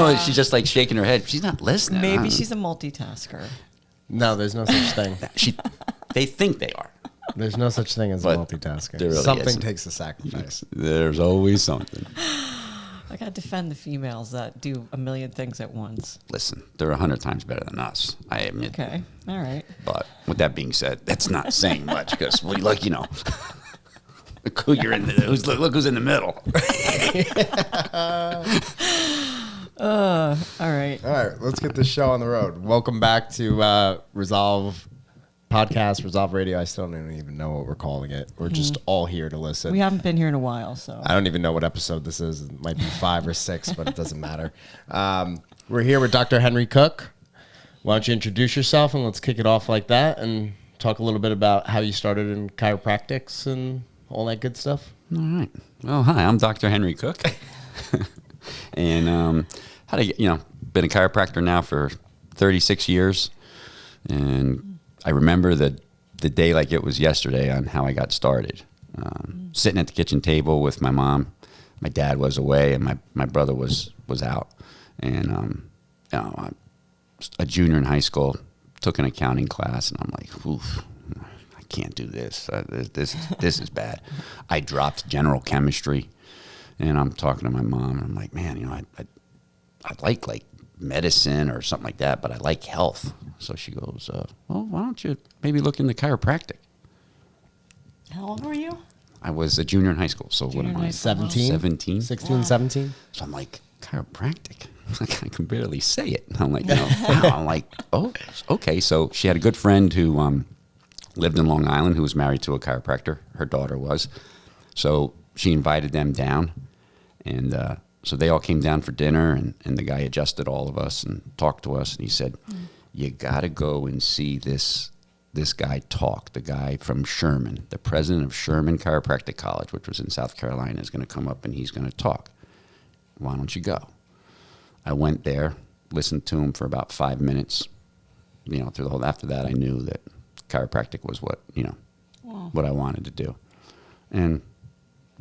know she's just like shaking her head. She's not listening. Maybe she's a multitasker. No, there's no such thing. They think they are. There's no such thing as a multitasker. Really something isn't. takes a sacrifice. There's always something. I got to defend the females that do a million things at once. Listen, they're 100 times better than us, I admit. Okay, all right. But with that being said, that's not saying much because, like, you know, you're in look who's in the middle. All right. All right, let's get this show on the road. Welcome back to Resolve Podcast, Resolve Radio. I still don't even know what we're calling it. We're just all here to listen. We haven't been here in a while, so. I don't even know what episode this is. It might be 5 or 6, but it doesn't matter. We're here with Dr. Henry Cooke. Why don't you introduce yourself and let's kick it off like that and talk a little bit about how you started in chiropractics and all that good stuff. All right. Well, hi, I'm Dr. Henry Cooke. And been a chiropractor now for 36 years. And I remember the day like it was yesterday on how I got started. Sitting at the kitchen table with my mom. My dad was away and my brother was out. And I'm a junior in high school, took an accounting class, and I'm like, oof, I can't do this. This is bad. I dropped general chemistry, and I'm talking to my mom, and I'm like, man, you know, I'd like medicine or something like that, but I like health. So she goes, well, why don't you maybe look into chiropractic? How old were you? I was a junior in high school. So what am I? 17? 17? 16, 17? So I'm like, chiropractic? I can barely say it. I'm like, no. Wow. I'm like, oh, okay. So she had a good friend who lived in Long Island who was married to a chiropractor. Her daughter was. So she invited them down. And so they all came down for dinner, and the guy adjusted all of us and talked to us. And he said, you got to go and see this guy talk. The guy from Sherman, the president of Sherman Chiropractic College, which was in South Carolina, is going to come up and he's going to talk. Why don't you go? I went there, listened to him for about 5 minutes. You know, through the whole, after that, I knew that chiropractic was what, you know, what I wanted to do. And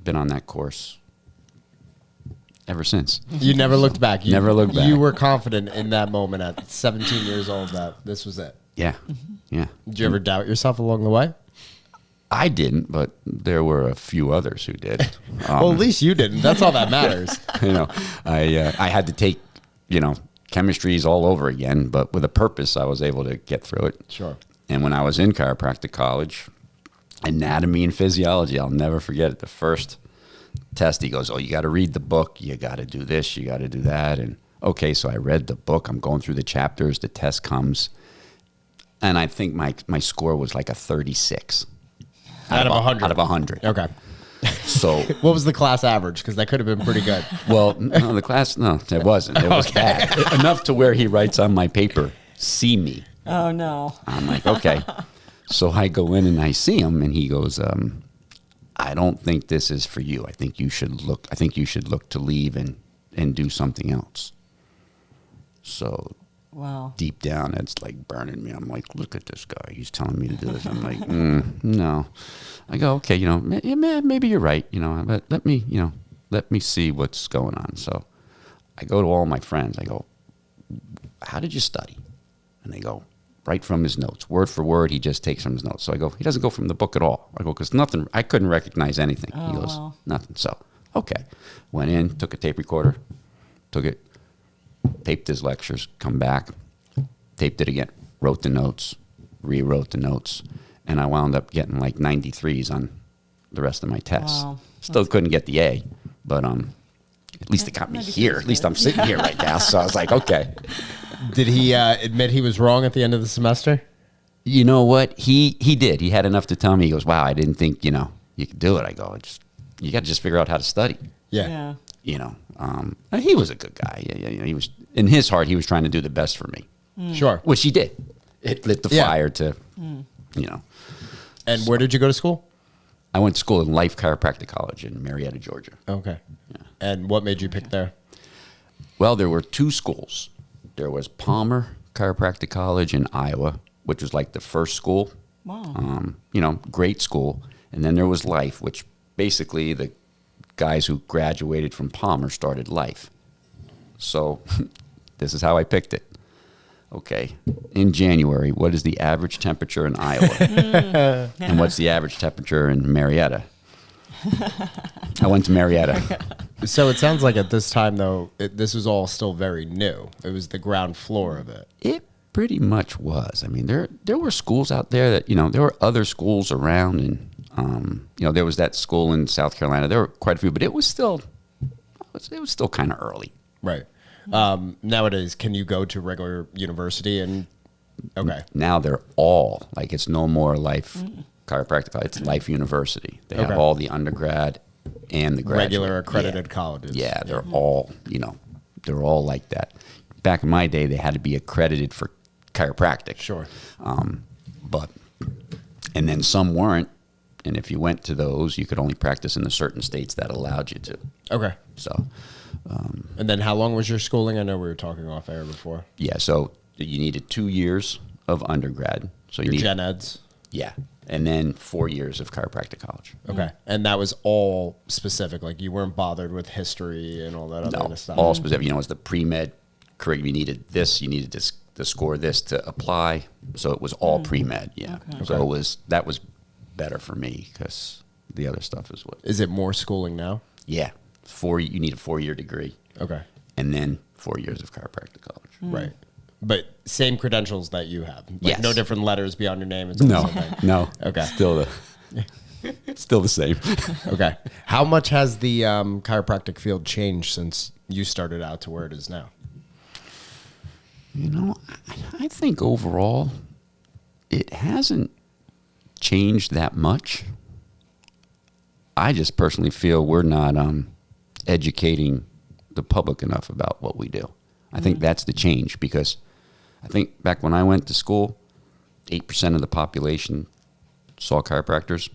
been on that course ever since. You never looked back. Never looked back. You were confident in that moment at 17 years old that this was it. Yeah, yeah. Did you ever doubt yourself along the way? I didn't, but there were a few others who did. Well, at least you didn't. That's all that matters. You know, I had to take, you know, chemistries all over again, but with a purpose, I was able to get through it. Sure. And when I was in chiropractic college, anatomy and physiology, I'll never forget it. The first test, he goes, oh, you got to read the book. You got to do this. You got to do that. And okay, so I read the book. I'm going through the chapters. The test comes. And I think my score was like a 36. Out of 100. Out of 100. Okay. So what was the class average? Because that could have been pretty good. Well, no, the class, no, it wasn't. It was bad. Enough to where he writes on my paper, see me. Oh, no. I'm like, okay. So I go in and I see him, and he goes, I don't think this is for you. I think you should look to leave and do something else. So Wow. deep down, it's like burning me. I'm like, look at this guy. He's telling me to do this. I'm like, no. I go, okay, you know, maybe you're right, you know, but let me see what's going on. So I go to all my friends. I go, how did you study? And they go, right from his notes, word for word. He just takes from his notes. So I go, he doesn't go from the book at all. I go, because nothing, I couldn't recognize anything. Oh, he goes, wow. nothing. So, okay. Went in, took a tape recorder, took it, taped his lectures, come back, taped it again, wrote the notes, rewrote the notes, and I wound up getting like 93s on the rest of my tests. Wow. Still couldn't get the A, but at least it got me here. At least I'm sitting here right now. So I was like, okay. Did he admit he was wrong at the end of the semester? You know what? He did. He had enough to tell me. He goes, wow, I didn't think, you know, you could do it. I go, you got to just figure out how to study. Yeah. You know, he was a good guy. Yeah, he was, in his heart, he was trying to do the best for me. Sure. Which he did. It lit the fire to, you know. And where did you go to school? I went to school in Life Chiropractic College in Marietta, Georgia. Okay. Yeah. And what made you pick there? Well, there were two schools. There was Palmer Chiropractic College in Iowa, which was like the first school. Wow. You know, great school. And then there was Life, which basically the guys who graduated from Palmer started Life. So this is how I picked it. Okay, in January, what is the average temperature in Iowa? And what's the average temperature in Marietta? I went to Marietta. So it sounds like at this time, though, this was all still very new. It was the ground floor of it. It pretty much was. I mean, there were schools out there that, you know, there were other schools around, and you know, there was that school in South Carolina. There were quite a few, but it was still kind of early. Right. Nowadays, can you go to regular university and okay? Now they're all like, it's no more Life Chiropractic. It's Life University. They have all the undergrad and the graduate. Regular accredited colleges. Yeah, they're all, you know, they're all like that. Back in my day, they had to be accredited for chiropractic. Sure. And then some weren't. And if you went to those, you could only practice in the certain states that allowed you to. Okay. So, and then how long was your schooling? I know we were talking off air before. yeah, so you needed 2 years of undergrad. So you Your need, gen eds. yeah, and then 4 years of chiropractic college. Okay. And that was all specific. Like you weren't bothered with history and all that other kind of stuff. All specific. You know, it's the pre-med curriculum. You needed this. You needed to score this to apply. So it was all pre-med. Yeah. Okay. So that was better for me because the other stuff is what. Is it more schooling now? Yeah, you need a 4-year degree. Okay. And then 4 years of chiropractic college. Right. But same credentials that you have. Like Yes. no different letters beyond your name. It's all the same thing. No. Okay. Still the same. Okay. How much has the chiropractic field changed since you started out to where it is now? You know, I think overall it hasn't changed that much. I just personally feel we're not educating the public enough about what we do. I think that's the change, because I think back when I went to school, 8% of the population saw chiropractors.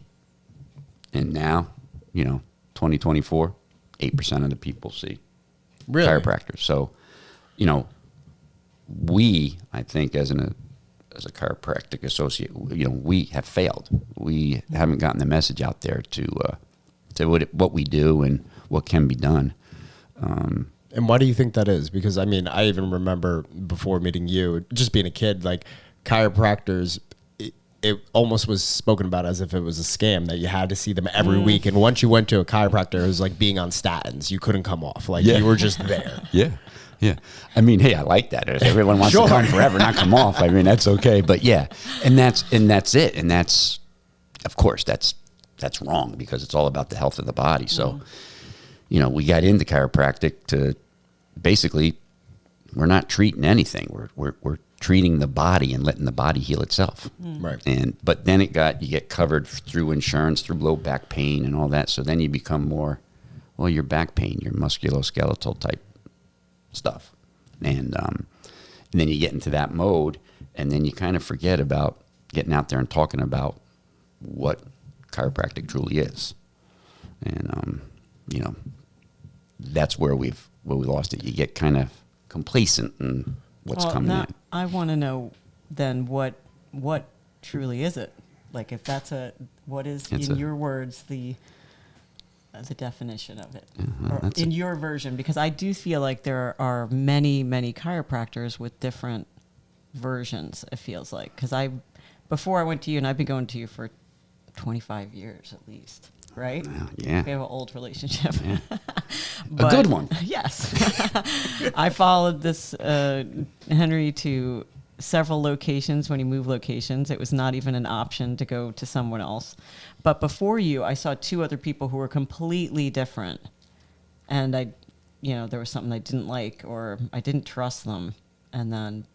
And now, you know, 2024, 8% of the people see chiropractors. So, you know, I think as a chiropractic associate, you know, we have failed. We haven't gotten the message out there to what we do and what can be done. And why do you think that is? Because, I mean, I even remember before meeting you, just being a kid, like chiropractors, it almost was spoken about as if it was a scam, that you had to see them every week. And once you went to a chiropractor, it was like being on statins. You couldn't come off. Like you were just there. Yeah. Yeah. I mean, hey, I like that. If everyone wants to come forever, not come off, I mean, that's okay. But yeah, and that's it. And that's, of course, that's wrong, because it's all about the health of the body. So, you know, we got into chiropractic to basically, we're not treating anything. We're treating the body and letting the body heal itself. Right. But then you get covered through insurance, through low back pain and all that. So then you become more, well, your back pain, your musculoskeletal type stuff. And then you get into that mode, and then you kind of forget about getting out there and talking about what chiropractic truly is. And, you know, that's where we lost it. You get kind of complacent in what's coming in. I want to know then what truly is it? Like, if that's what is in your words the definition of it, or in your version? Because I do feel like there are many chiropractors with different versions. It feels like, because before I went to you, and I've been going to you for 25 years at least. Right? Yeah. We have an old relationship. Yeah. But, a good one. Yes. I followed this Henry to several locations. When he moved locations, it was not even an option to go to someone else. But before you, I saw 2 other people who were completely different. And there was something I didn't like, or I didn't trust them. And then,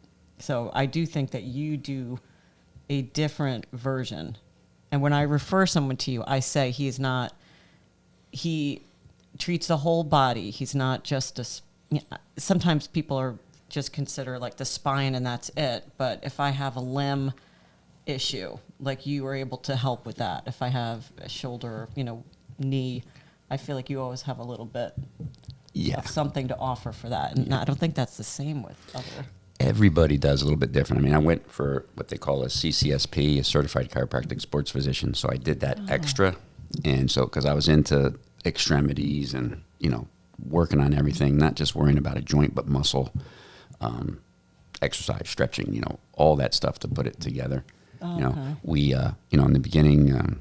so I do think that you do a different version. And when I refer someone to you, I say he treats the whole body. He's not just sometimes people are just consider like the spine and that's it. But if I have a limb issue, like you were able to help with that. If I have a shoulder, knee, I feel like you always have a little bit of something to offer for that. And I don't think that's the same with other. Everybody does a little bit different. I mean, I went for what they call a CCSP, a Certified Chiropractic Sports Physician. So I did that extra. And so, because I was into extremities and, working on everything, not just worrying about a joint, but muscle, exercise, stretching, all that stuff to put it together. We, in the beginning,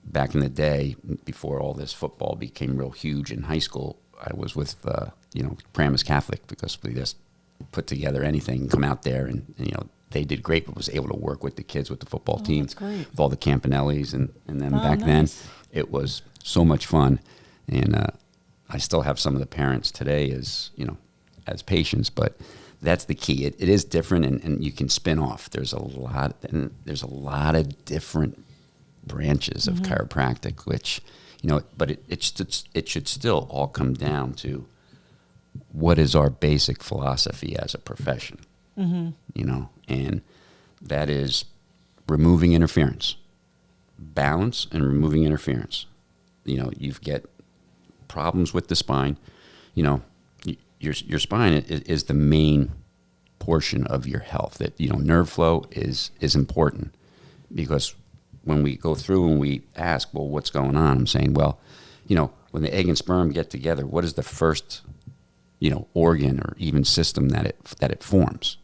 back in the day, before all this football became real huge in high school, I was with, Paramus Catholic, because we just put together anything, come out there, and they did great, but was able to work with the kids with the football team, that's great. with all the Campanellis and then back nice. then. It was so much fun, and I still have some of the parents today as patients, but that's the key. It is different, and you can spin off. There's a lot of different branches of chiropractic, which but it should still all come down to what is our basic philosophy as a profession, and that is removing interference, balance, and removing interference. You get problems with the spine. Your spine is the main portion of your health. That nerve flow is important, because when we go through and we ask, well, what's going on? I'm saying, well, when the egg and sperm get together, what is the first organ or even system that it forms?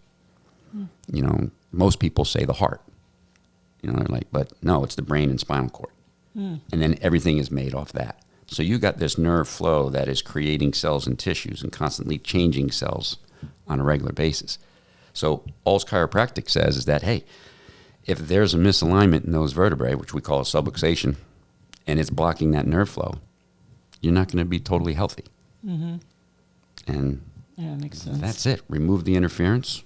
Most people say the heart. They're like, but no, it's the brain and spinal cord. And then everything is made off that. So you got this nerve flow that is creating cells and tissues and constantly changing cells on a regular basis. So all chiropractic says is that, hey, if there's a misalignment in those vertebrae, which we call a subluxation, and it's blocking that nerve flow, you're not going to be totally healthy. And Yeah, makes sense. that's it. Remove the interference.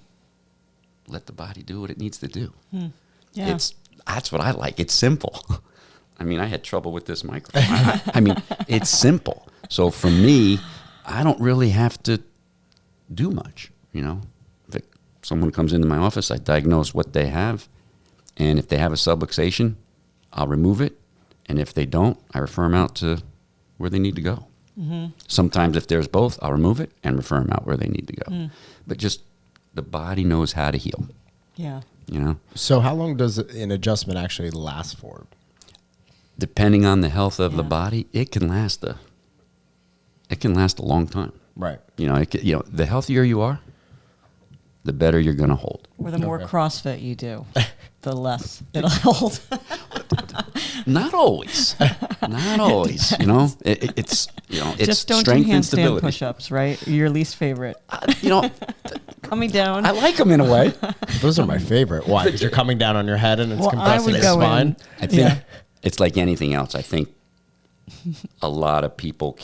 Let the body do what it needs to do. Yeah. That's what I like. It's simple. I mean, I had trouble with this microphone. I mean, it's simple. So for me, I don't really have to do much. If someone comes into my office, I diagnose what they have. And if they have a subluxation, I'll remove it. And if they don't, I refer them out to where they need to go. Sometimes if there's both, I'll remove it and refer them out where they need to go. But just the body knows how to heal. Yeah. So how long does an adjustment actually last for? Depending on the health of the body, it can last a long time. Right. The healthier you are, the better you're going to hold. Or the more CrossFit you do, the less it'll hold. Not always. Not always. It's Just don't do strength and handstand stability. push-ups, right? Your least favorite. Coming down. I like them in a way. Those are my favorite. Why? Because you're coming down on your head and it's Well, I compressing would your go spine. in. I think Yeah. it's like anything else. I think a lot of people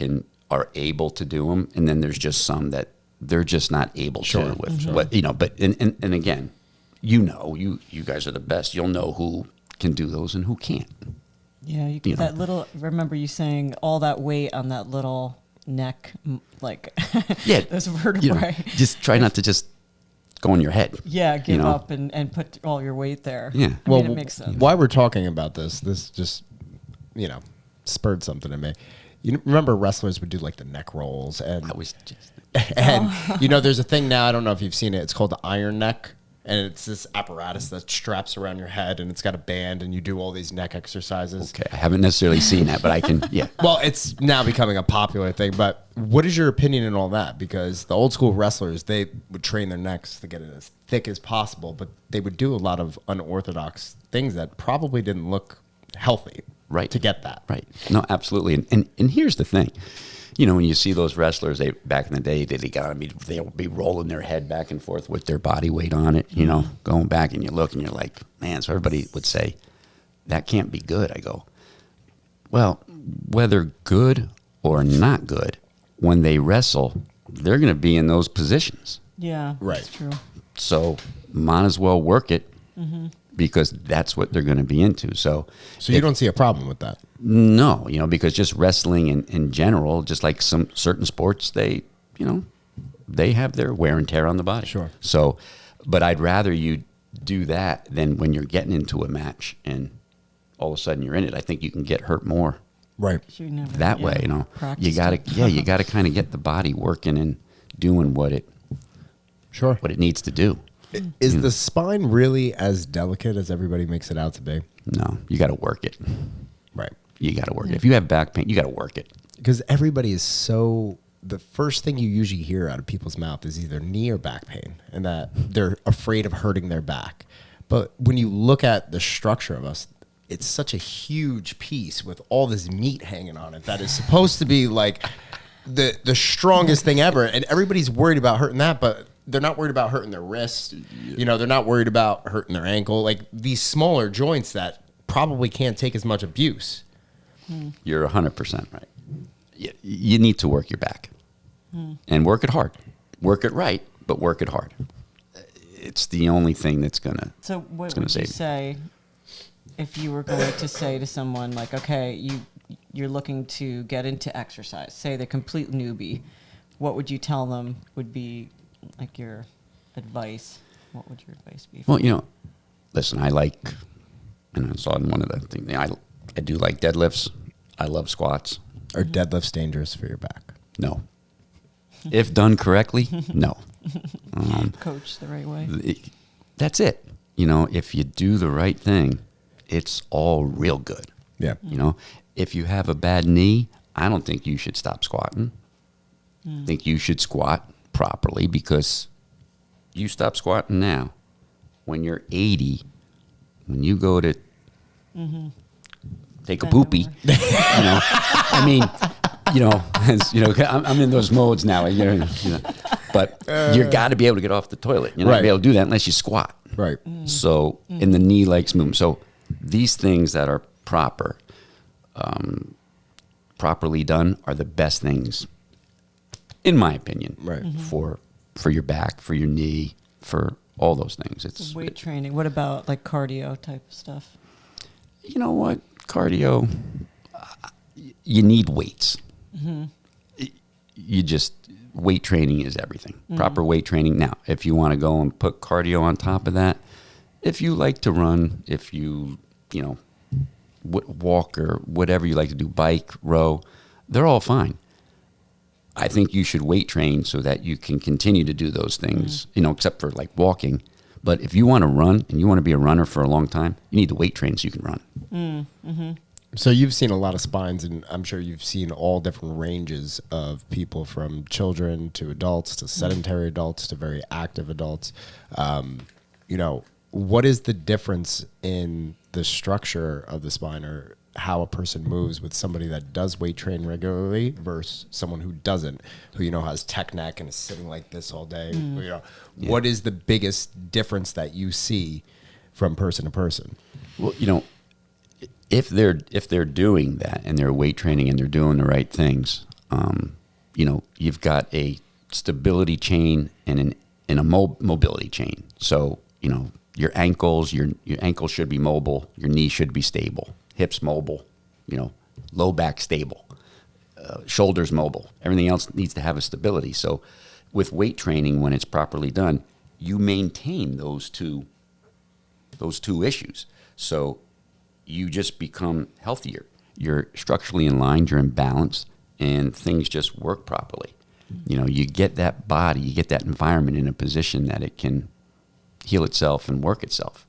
are able to do them, and then there's just some that they're just not able to with what But and again, you guys are the best. You'll know who can do those and who can't. Yeah, that little. Remember you saying all that weight on that little neck, like those vertebrae. Just try not to just go in your head. Yeah, give up and put all your weight there. Yeah. I mean, it makes sense. While we're talking about this just spurred something in me. You remember wrestlers would do like the neck rolls and I was just and there's a thing now, I don't know if you've seen it, it's called the iron neck, and it's this apparatus that straps around your head and it's got a band and you do all these neck exercises. okay. I haven't necessarily seen that, but I can. Yeah. Well, it's now becoming a popular thing, but what is your opinion on all that? Because the old school wrestlers, they would train their necks to get it as thick as possible, but they would do a lot of unorthodox things that probably didn't look healthy. Right. To get that. Right. No, absolutely. And here's the thing. When you see those wrestlers, back in the day, they'll be rolling their head back and forth with their body weight on it, going back, and you look and you're like, man, so everybody would say, that can't be good. I go, well, whether good or not good, when they wrestle, they're going to be in those positions. Yeah, Right. That's true. So might as well work it because that's what they're going to be into. So you don't see a problem with that? No, because just wrestling in general, just like some certain sports, they have their wear and tear on the body. Sure. So, but I'd rather you do that than when you're getting into a match and all of a sudden you're in it. I think you can get hurt more Right. that way. You got to kind of get the body working and doing what it needs to do. Is the spine really as delicate as everybody makes it out to be? No, you got to work it. Right. You got to work it. If you have back pain, you got to work it. Because everybody is so the first thing you usually hear out of people's mouth is either knee or back pain, and that they're afraid of hurting their back. But when you look at the structure of us, it's such a huge piece with all this meat hanging on it that is supposed to be like the strongest thing ever. And everybody's worried about hurting that, but they're not worried about hurting their wrist. You know, they're not worried about hurting their ankle. Like these smaller joints that probably can't take as much abuse. You're 100% right. You need to work your back and work it hard. Work it right, but work it hard. It's the only thing that's going to So what would you say if you were going to say to someone like, okay, you're looking to get into exercise, say the complete newbie, what would you tell them would be like your advice? What would your advice be? Well, you know, listen, I like, and I saw in one of the things, I do like deadlifts. I love squats. Are deadlifts dangerous for your back? No. If done correctly, no. Coach the right way. That's it. You know, if you do the right thing, it's all real good. Yeah. You know, if you have a bad knee, I don't think you should stop squatting. I think you should squat properly, because you stop squatting now. When you're 80, when you go to take a poopy, you know, I mean, you know, I'm in those modes now, you know, but you got to be able to get off the toilet. You're not going to be able to do that unless you squat. Right. So, and the knee likes movement. So these things that are properly done are the best things, in my opinion, right. For your back, for your knee, for all those things. It's weight training. What about like cardio type of stuff? You know what? Cardio, you need weights. You just, weight training is everything. Proper weight training. Now, if you want to go and put cardio on top of that, if you like to run, if you know, walk or whatever you like to do, bike, row, they're all fine. I think you should weight train so that you can continue to do those things, you know, except for like walking. But if you want to run and you want to be a runner for a long time, you need to weight train so you can run. So you've seen a lot of spines, and I'm sure you've seen all different ranges of people, from children to adults to sedentary adults to very active adults. You know, what is the difference in the structure of the spine, or how a person moves with somebody that does weight train regularly versus someone who doesn't, who, you know, has tech neck and is sitting like this all day? You know, what is the biggest difference that you see from person to person? Well, you know, if they're doing that and they're weight training and they're doing the right things, you know, you've got a stability chain and a mobility chain. So, you know, your ankles should be mobile, your knee should be stable, hips mobile, you know, low back stable, shoulders mobile. Everything else needs to have a stability. So, with weight training, when it's properly done, you maintain those two issues. So you just become healthier. You're structurally in line, you're in balance, and things just work properly. You know, you get that body, you get that environment in a position that it can heal itself and work itself.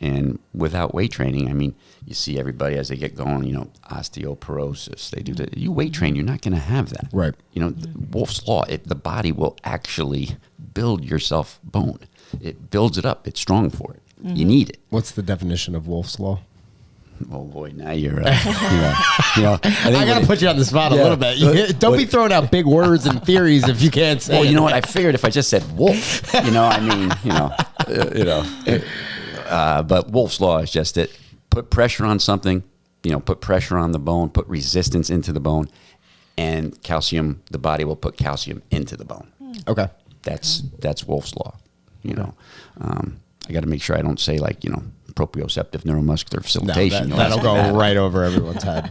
And without weight training, I mean, you see everybody as they get going, you know, osteoporosis, they do that. You weight train, you're not going to have that. Right. You know, Wolf's Law, the body will actually build yourself bone. It builds it up. It's strong for it. You need it. What's the definition of Wolf's Law? Oh boy, now you're, you know, I got to put you on the spot a little bit. Don't be throwing out big words and theories if you can't say. Well, you know what? I figured if I just said wolf, you know, I mean, but Wolf's Law is just it. Put pressure on something, you know, put pressure on the bone, put resistance into the bone, and calcium. The body will put calcium into the bone. Okay, that's Wolf's Law. You know, I got to make sure I don't say like, you know, proprioceptive neuromuscular facilitation. No, that'll go right over everyone's head.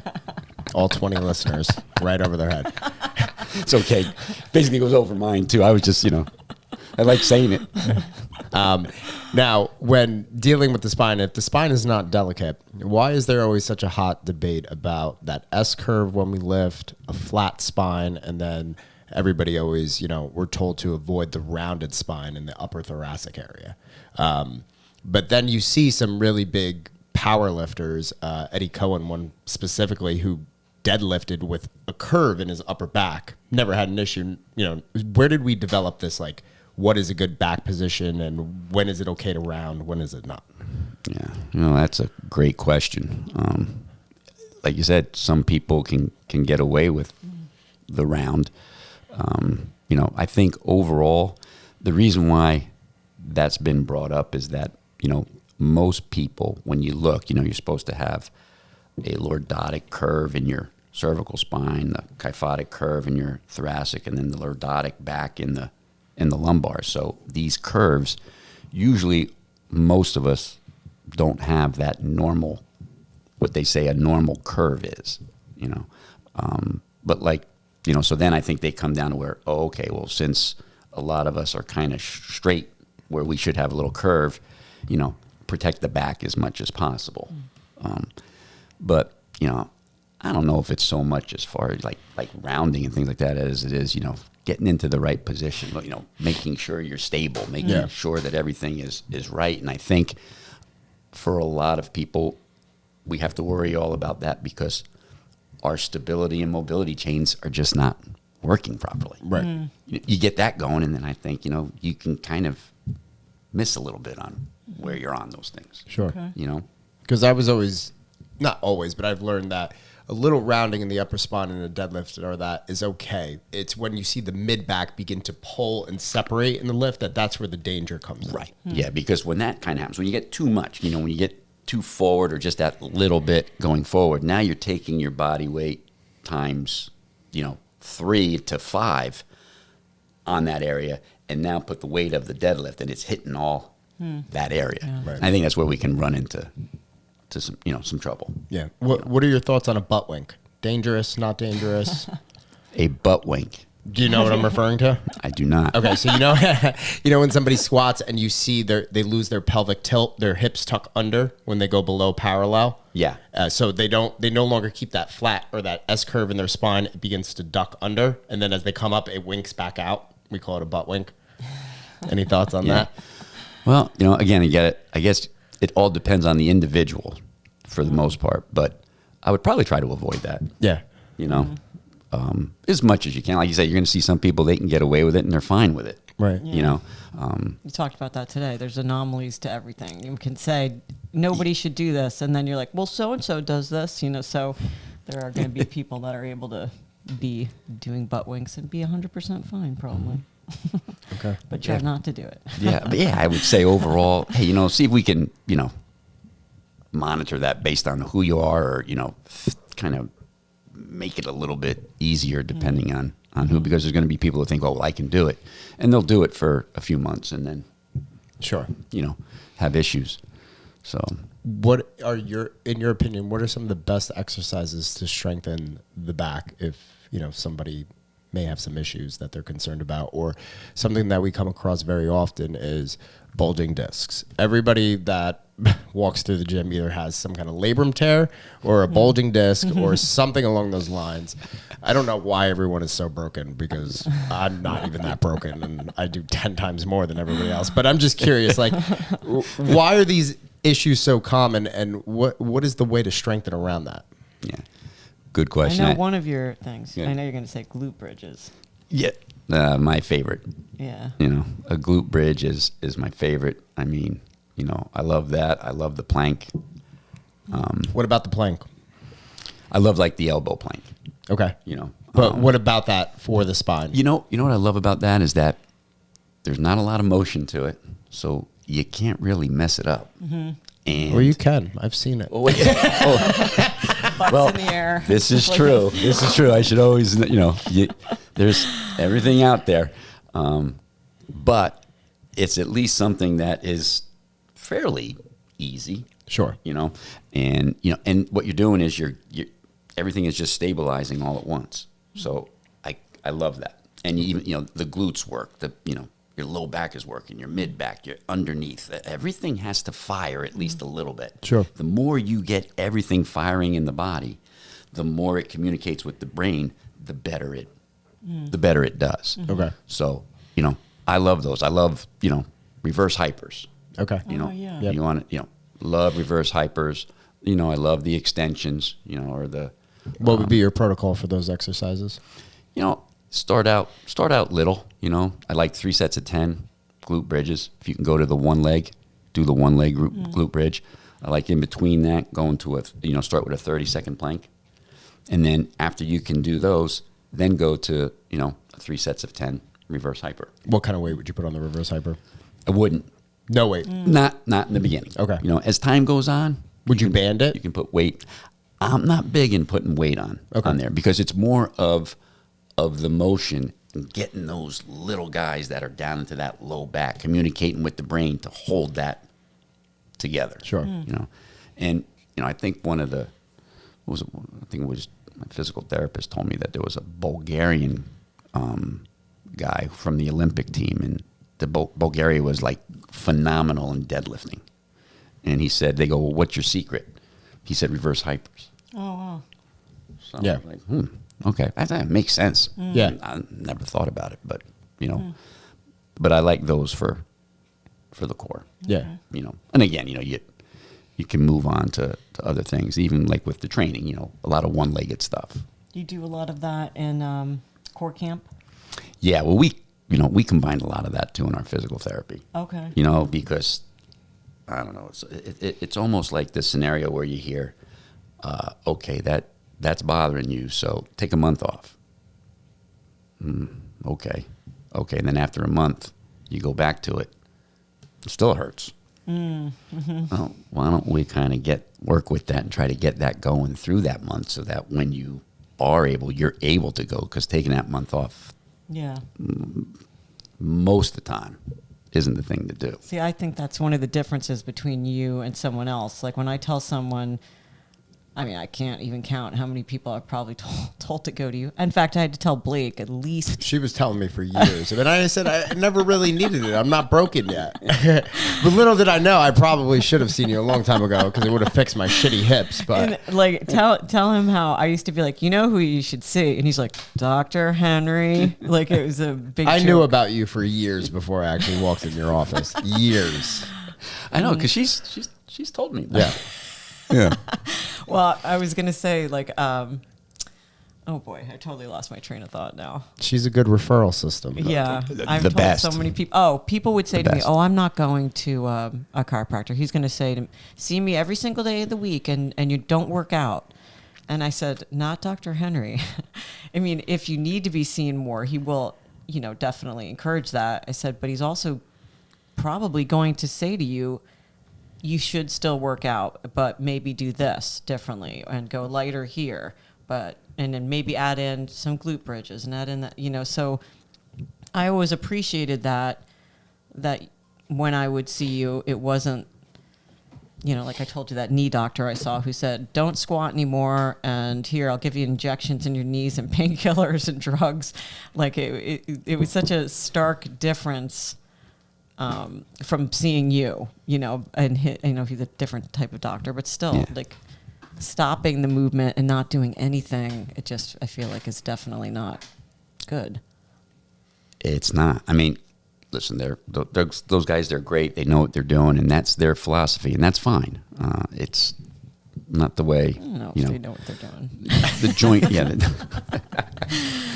All 20 listeners, right over their head. It's okay. Basically goes over mine too. I was just, you know, I like saying it. Now, when dealing with the spine, if the spine is not delicate, why is there always such a hot debate about that S curve when we lift, a flat spine, and then everybody always, you know, we're told to avoid the rounded spine in the upper thoracic area. But then you see some really big power lifters, Eddie Cohen, one specifically, who deadlifted with a curve in his upper back, never had an issue. You know, where did we develop this? Like, what is a good back position, and when is it okay to round? When is it not? Yeah, that's a great question. Like you said, some people can get away with the round. I think overall, the reason why that's been brought up is that, most people, when you look, you're supposed to have a lordotic curve in your cervical spine, the kyphotic curve in your thoracic, and then the lordotic back in the lumbar. So these curves, usually most of us don't have that normal, what they say a normal curve is, but like, so then I think they come down to where, okay, well, since a lot of us are kind of straight where we should have a little curve, protect the back as much as possible. But, I don't know if it's so much as far as like rounding and things like that as it is, getting into the right position, making sure you're stable, making sure that everything is right. And I think for a lot of people, we have to worry all about that because our stability and mobility chains are just not working properly. Right. You get that going, and then I think, you can kind of miss a little bit on where you're on those things. Sure. Okay. Because I was always, not always, but I've learned that a little rounding in the upper spine in a deadlift or that is okay. It's when you see the mid back begin to pull and separate in the lift that's where the danger comes in. Right. Yeah, because when that kind of happens, when you get too much, when you get too forward or just that little bit going forward, now you're taking your body weight times, 3 to 5 on that area, and now put the weight of the deadlift, and it's hitting all that area. Yeah. Right. I think that's where we can run into some, some trouble. Yeah. What are your thoughts on a butt wink? Dangerous, not dangerous? A butt wink. Do you know what I'm referring to? I do not. Okay, so when somebody squats and you see they lose their pelvic tilt, their hips tuck under when they go below parallel. Yeah. So they no longer keep that flat or that S curve in their spine. It begins to duck under, and then as they come up, it winks back out. We call it a butt wink. Any thoughts on that? Well, again, I get it. I guess it all depends on the individual for the most part, but I would probably try to avoid that. Yeah. As much as you can. Like you said, you're going to see some people, they can get away with it and they're fine with it. Right. Yeah. You talked about that today. There's anomalies to everything. You can say nobody should do this, and then you're like, well, so-and-so does this, so there are going to be people that are able to be doing butt winks and be 100% fine, probably. Okay. But try not to do it. But I would say overall, hey, see if we can, monitor that based on who you are or, kind of make it a little bit easier depending on who, because there's going to be people who think, oh, well, I can do it. And they'll do it for a few months and then, sure, have issues. So in your opinion, what are some of the best exercises to strengthen the back if, somebody may have some issues that they're concerned about? Or something that we come across very often is bulging discs. Everybody that walks through the gym either has some kind of labrum tear or a bulging disc or something along those lines. I don't know why everyone is so broken, because I'm not even that broken and I do 10 times more than everybody else. But I'm just curious, like, why are these issues so common, and what is the way to strengthen around that? Yeah. Good question. I know one of your things. Yeah. I know you're going to say glute bridges. Yeah. My favorite. Yeah. A glute bridge is my favorite. I mean, I love that. I love the plank. What about the plank? I love like the elbow plank. Okay. But what about that for the spine? You know what I love about that is that there's not a lot of motion to it, so you can't really mess it up. Mm-hmm. And Or you can. I've seen it. Butts in the air. This is true. This is true. I should always, there's everything out there. But it's at least something that is fairly easy. Sure. And what you're doing is you're everything is just stabilizing all at once. So I love that. And you even, the glutes work, your low back is working, your mid back, your underneath. Everything has to fire at least a little bit. Sure. The more you get everything firing in the body, the more it communicates with the brain, the better it does. Okay. So, I love those. I love, reverse hypers. Okay. Yeah. You want to, love reverse hypers. I love the extensions, or the What would be your protocol for those exercises? Start out little. I like 3 sets of 10 glute bridges. If you can go to the one leg, do the one leg glute bridge. I like in between that going to start with a 30-second plank. And then after you can do those, then go to, 3 sets of 10 reverse hyper. What kind of weight would you put on the reverse hyper? I wouldn't. No weight. Not in the beginning. Okay. As time goes on, Would you band it? you can put weight. I'm not big in putting weight on there because it's more of the motion and getting those little guys that are down into that low back, communicating with the brain to hold that together. Sure. And I think one of the I think it was my physical therapist told me that there was a Bulgarian guy from the Olympic team, and Bulgaria was like phenomenal in deadlifting. And he said, they go, well, what's your secret? He said, reverse hypers. Oh, wow. So I was like, okay, that makes sense. Yeah. I never thought about it, but but I like those for the core. Yeah. And again, you can move on to other things, even like with the training, a lot of one-legged stuff. You do a lot of that in core camp? Yeah, well, we combined a lot of that too in our physical therapy. Okay. Because I don't know, it's almost like this scenario where you hear, okay, that's bothering you, so take a month off. Okay, and then after a month, you go back to it. It still hurts. Well, why don't we kind of work with that and try to get that going through that month so that when you are you're able to go, because taking that month off most of the time isn't the thing to do. See, I think that's one of the differences between you and someone else. Like when I tell someone, I can't even count how many people I've probably told to go to you. In fact, I had to tell Blake at least. She was telling me for years. And I said, I never really needed it. I'm not broken yet. But little did I know, I probably should have seen you a long time ago because it would have fixed my shitty hips. But tell him how I used to be like, who you should see. And he's like, Dr. Henry. Like it was a big I joke. knew about you for years before I actually walked in your office. Years. I know, because she's told me that. Yeah. Yeah. Well, I was going to say oh boy, I totally lost my train of thought now. She's a good referral system. Yeah. I've the told best. so many people. People would say The to me, best. I'm not going to a chiropractor. He's going to say to me, see me every single day of the week and you don't work out. And I said, not Dr. Henry. If you need to be seen more, he will, definitely encourage that. I said, but he's also probably going to say to you, you should still work out, but maybe do this differently and go lighter here, and then maybe add in some glute bridges and add in that, so I always appreciated that when I would see you, it wasn't, like I told you, that knee doctor I saw who said, don't squat anymore. And here, I'll give you injections in your knees and painkillers and drugs. Like it was such a stark difference from seeing you, and he's a different type of doctor, but still, like stopping the movement and not doing anything, I feel like is definitely not good. It's not. Listen, those guys, they're great. They know what they're doing, and that's their philosophy, and that's fine. It's not the way, I don't know if they know what they're doing. The joint, I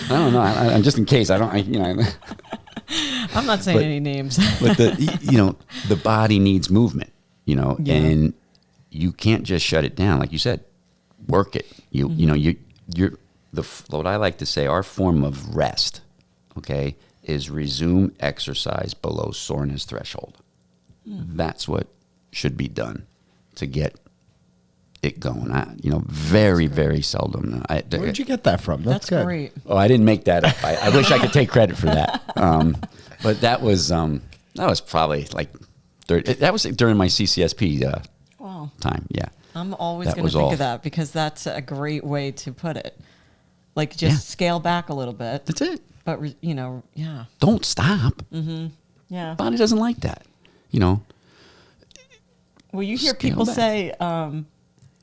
don't know. I just in case, I'm not saying any names. But the body needs movement, and you can't just shut it down. Like you said, work it. What I like to say, our form of rest, okay, is resume exercise below soreness threshold. That's what should be done to get it going. Very, very seldom. Where'd you get that from? That's good. great. Oh, I didn't make that up. I wish I could take credit for that. But that was probably like that was during my CCSP Wow. time. Yeah. I'm always That going to was think all. of that because that's a great way to put it. Like just scale back a little bit. That's it. But, Don't stop. Yeah. Body doesn't like that. Well, you hear Scale people back. say,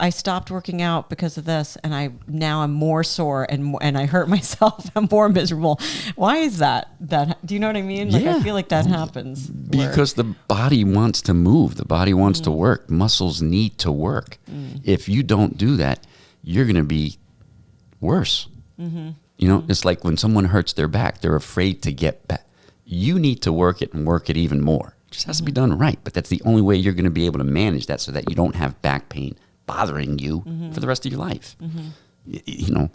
I stopped working out because of this, and now I'm more sore and I hurt myself. I'm more miserable. Why is that? Do you know what I mean? Like I Yeah. feel like that happens Because the body wants to move. The body wants to work. Muscles need to work. If you don't do that, you're going to be worse. You know, it's like when someone hurts their back, they're afraid to get back. You need to work it and work it even more. It just has to be done right. But that's the only way you're going to be able to manage that so that you don't have back pain bothering you for the rest of your life. You know,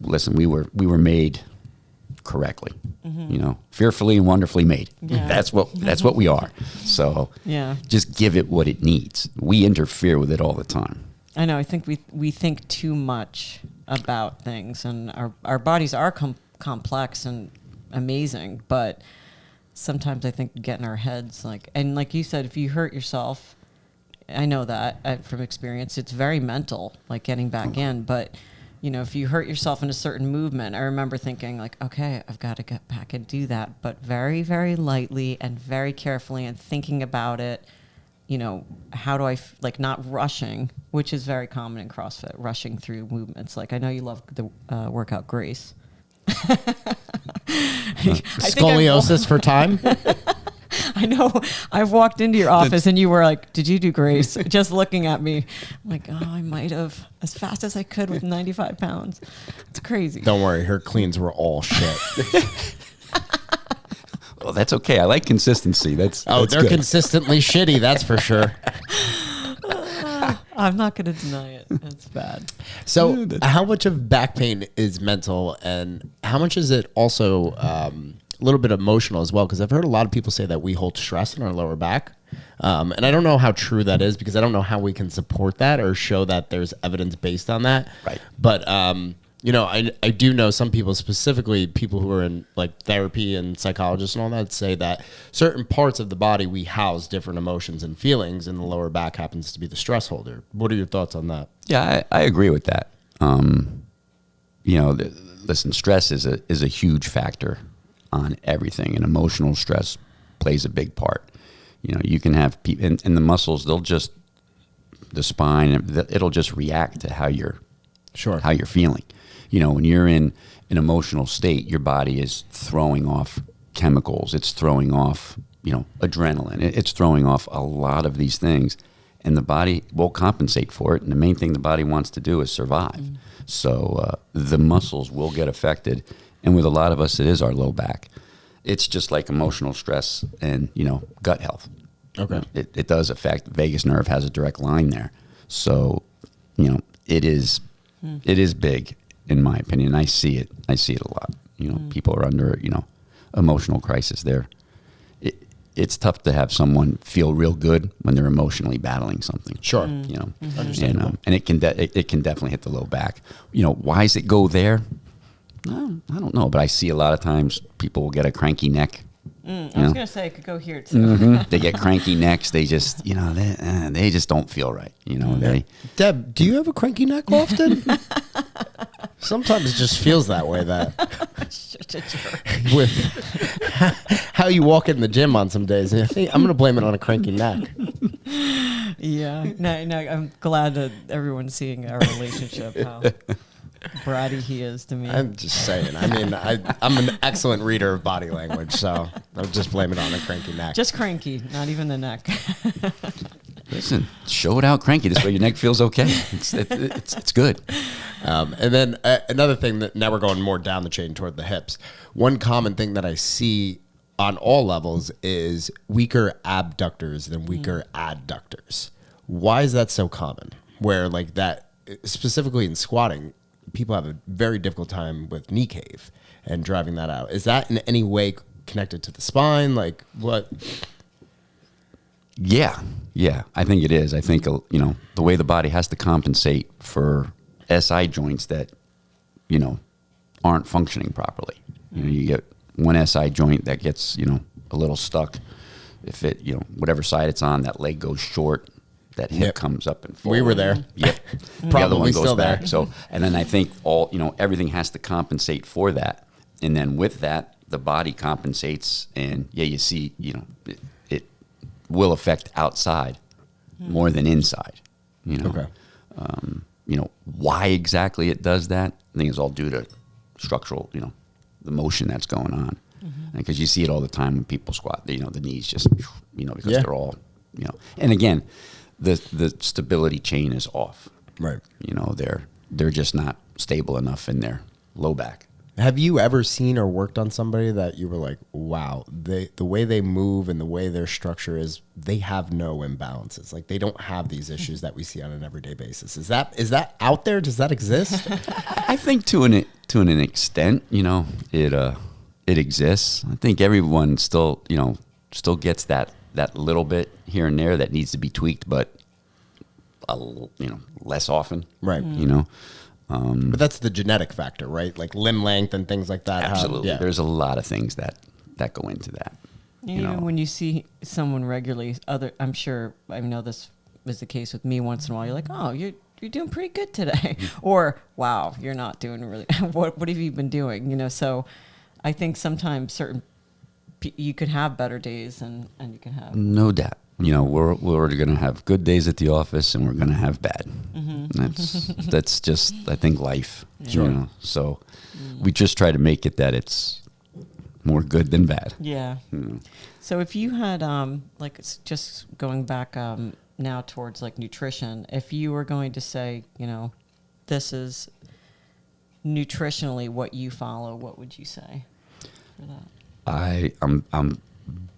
listen, we were made correctly, you know, fearfully and wonderfully made. Yeah. That's what we are. So just give it what it needs. We interfere with it all the time. I know. I think we think too much about things, and our bodies are complex and amazing, but sometimes I think get in our heads, and like you said, if you hurt yourself, I know that from experience, it's very mental, like getting back in. But you know, if you hurt yourself in a certain movement, I remember thinking like, okay, I've got to get back and do that, but very, very lightly and very carefully, and thinking about it. You know, how do I like not rushing, which is very common in CrossFit, rushing through movements. Like I know you love the workout Grace. Scoliosis for time. I know. I've walked into your office and you were like, "Did you do Grace?" Just looking at me. I'm like, "Oh, I might have, as fast as I could with 95 pounds." It's crazy. Don't worry, her cleans were all shit. Well, that's okay. I like consistency. That's they're good. consistently shitty. That's for sure. I'm not going to deny it. That's bad. So, how much of back pain is mental, and how much is it also a little bit emotional as well? Because I've heard a lot of people say that we hold stress in our lower back, and I don't know how true that is because I don't know how we can support that or show that there's evidence based on that. Right. But you know, I do know some people, specifically people who are in like therapy and psychologists and all that, say that certain parts of the body we house different emotions and feelings, and the lower back happens to be the stress holder. What are your thoughts on that? Yeah, I agree with that. You know, listen, stress is a huge factor on everything, and emotional stress plays a big part. You know, you can have people, and the muscles, the spine, it'll just react to how you're feeling. You know, when you're in an emotional state, your body is throwing off chemicals. It's throwing off, you know, adrenaline. It's throwing off a lot of these things, and the body will compensate for it. And the main thing the body wants to do is survive. So the muscles will get affected. And with a lot of us, it is our low back. It's just like emotional stress and, you know, gut health. Okay. It does affect. Vagus nerve has a direct line there. So, you know, it is big. In my opinion, I see it a lot. You know, people are under, you know, emotional crisis there. It's tough to have someone feel real good when they're emotionally battling something. Sure. You know, Understandable. and it can definitely hit the low back. You know, why does it go there? I don't know, but I see a lot of times people will get a cranky neck. I was going to say it could go here too. They get cranky necks. They just, you know, they just don't feel right. You know, Deb, do you have a cranky neck often? Sometimes it just feels that way. With how you walk in the gym on some days, I think I'm going to blame it on a cranky neck. Yeah. No, I'm glad that everyone's seeing our relationship, how bratty he is to me. I'm just saying. I mean, I'm an excellent reader of body language, so I'll just blame it on a cranky neck. Just cranky, not even the neck. Listen, show it out cranky. This way your neck feels okay. It's good. And then another thing that now we're going more down the chain toward the hips. One common thing that I see on all levels is weaker abductors than weaker adductors. Why is that so common? Where like that, specifically in squatting, people have a very difficult time with knee cave and driving that out. Is that in any way connected to the spine? Like what? Yeah, I think it is. I think, you know, the way the body has to compensate for SI joints that, you know, aren't functioning properly. You know, you get one SI joint that gets, you know, a little stuck. If it, you know, whatever side it's on, that leg goes short, that hip comes up and forward. We were there. Yep. The other one goes back. So, and then I think everything has to compensate for that. And then with that, the body compensates, and you see, you know, it will affect outside more than inside. You know, Okay. You know why exactly it does that? I think it's all due to structural, you know, the motion that's going on, because you see it all the time when people squat. You know, the knees just, you know, because they're all, you know, and again, the stability chain is off. Right. You know, they're just not stable enough in their low back. Have you ever seen or worked on somebody that you were like, wow, the way they move and the way their structure is, they have no imbalances. Like they don't have these issues that we see on an everyday basis. Is that out there? Does that exist? I think to an extent, it exists. I think everyone still gets that little bit here and there that needs to be tweaked, but less often. Right. But that's the genetic factor, right? Like limb length and things like that. Absolutely. There's a lot of things that go into that. Even when you see someone regularly, I'm sure, I know this is the case with me once in a while, you're like, oh, you're doing pretty good today. Or, wow, you're not doing really, what have you been doing? So I think sometimes you could have better days and you can have. No doubt. We're going to have good days at the office and we're going to have bad. That's just, I think, life. Sure. So we just try to make it that it's more good than bad. Yeah. So if you had, it's just going back now towards like nutrition, if you were going to say, this is nutritionally what you follow, what would you say for that? I'm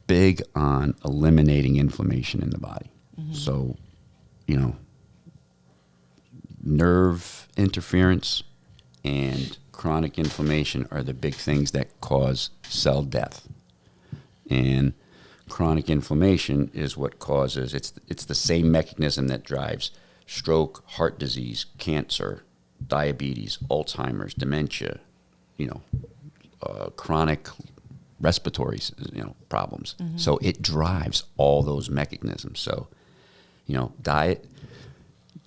big on eliminating inflammation in the body. So, nerve interference and chronic inflammation are the big things that cause cell death. And chronic inflammation is what causes, it's the same mechanism that drives stroke, heart disease, cancer, diabetes, Alzheimer's, dementia, chronic respiratory, problems. So it drives all those mechanisms. So, diet,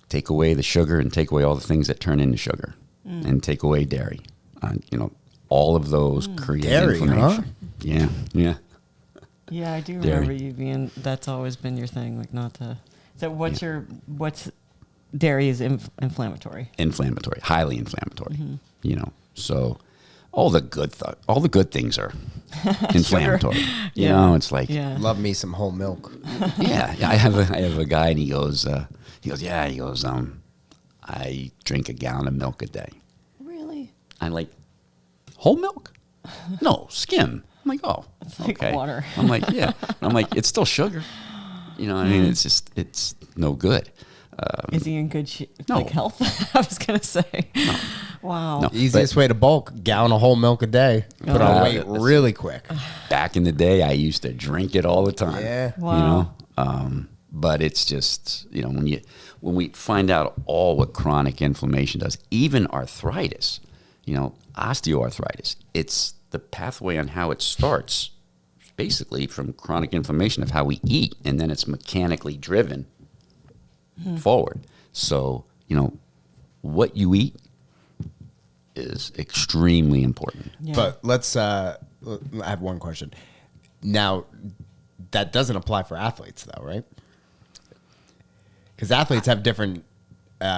take away the sugar and take away all the things that turn into sugar, and take away dairy. All of those create Dairy, inflammation. huh? Yeah. Yeah, I do Dairy. remember you being, that's always been your thing, like not to. So what's dairy is inflammatory? Inflammatory, highly inflammatory. So all the good things are inflammatory. It's like, Love me some whole milk. yeah. I have a guy and he goes, I drink a gallon of milk a day. Really? I'm like, whole milk? No, skim. I'm like, oh, It's like okay. water. I'm like, yeah. I'm like, it's still sugar. It's no good. Is he in good No. health? I was gonna say. No. Wow. No. Easiest way to bulk, gallon of whole milk a day. Put on weight really quick. Back in the day, I used to drink it all the time. Yeah. Wow. But it's just, when we find out all what chronic inflammation does, even arthritis, osteoarthritis, it's the pathway on how it starts, basically from chronic inflammation of how we eat, and then it's mechanically driven forward. So, what you eat is extremely important. Yeah. But let's, I have one question. Now, that doesn't apply for athletes though, right? Because athletes have different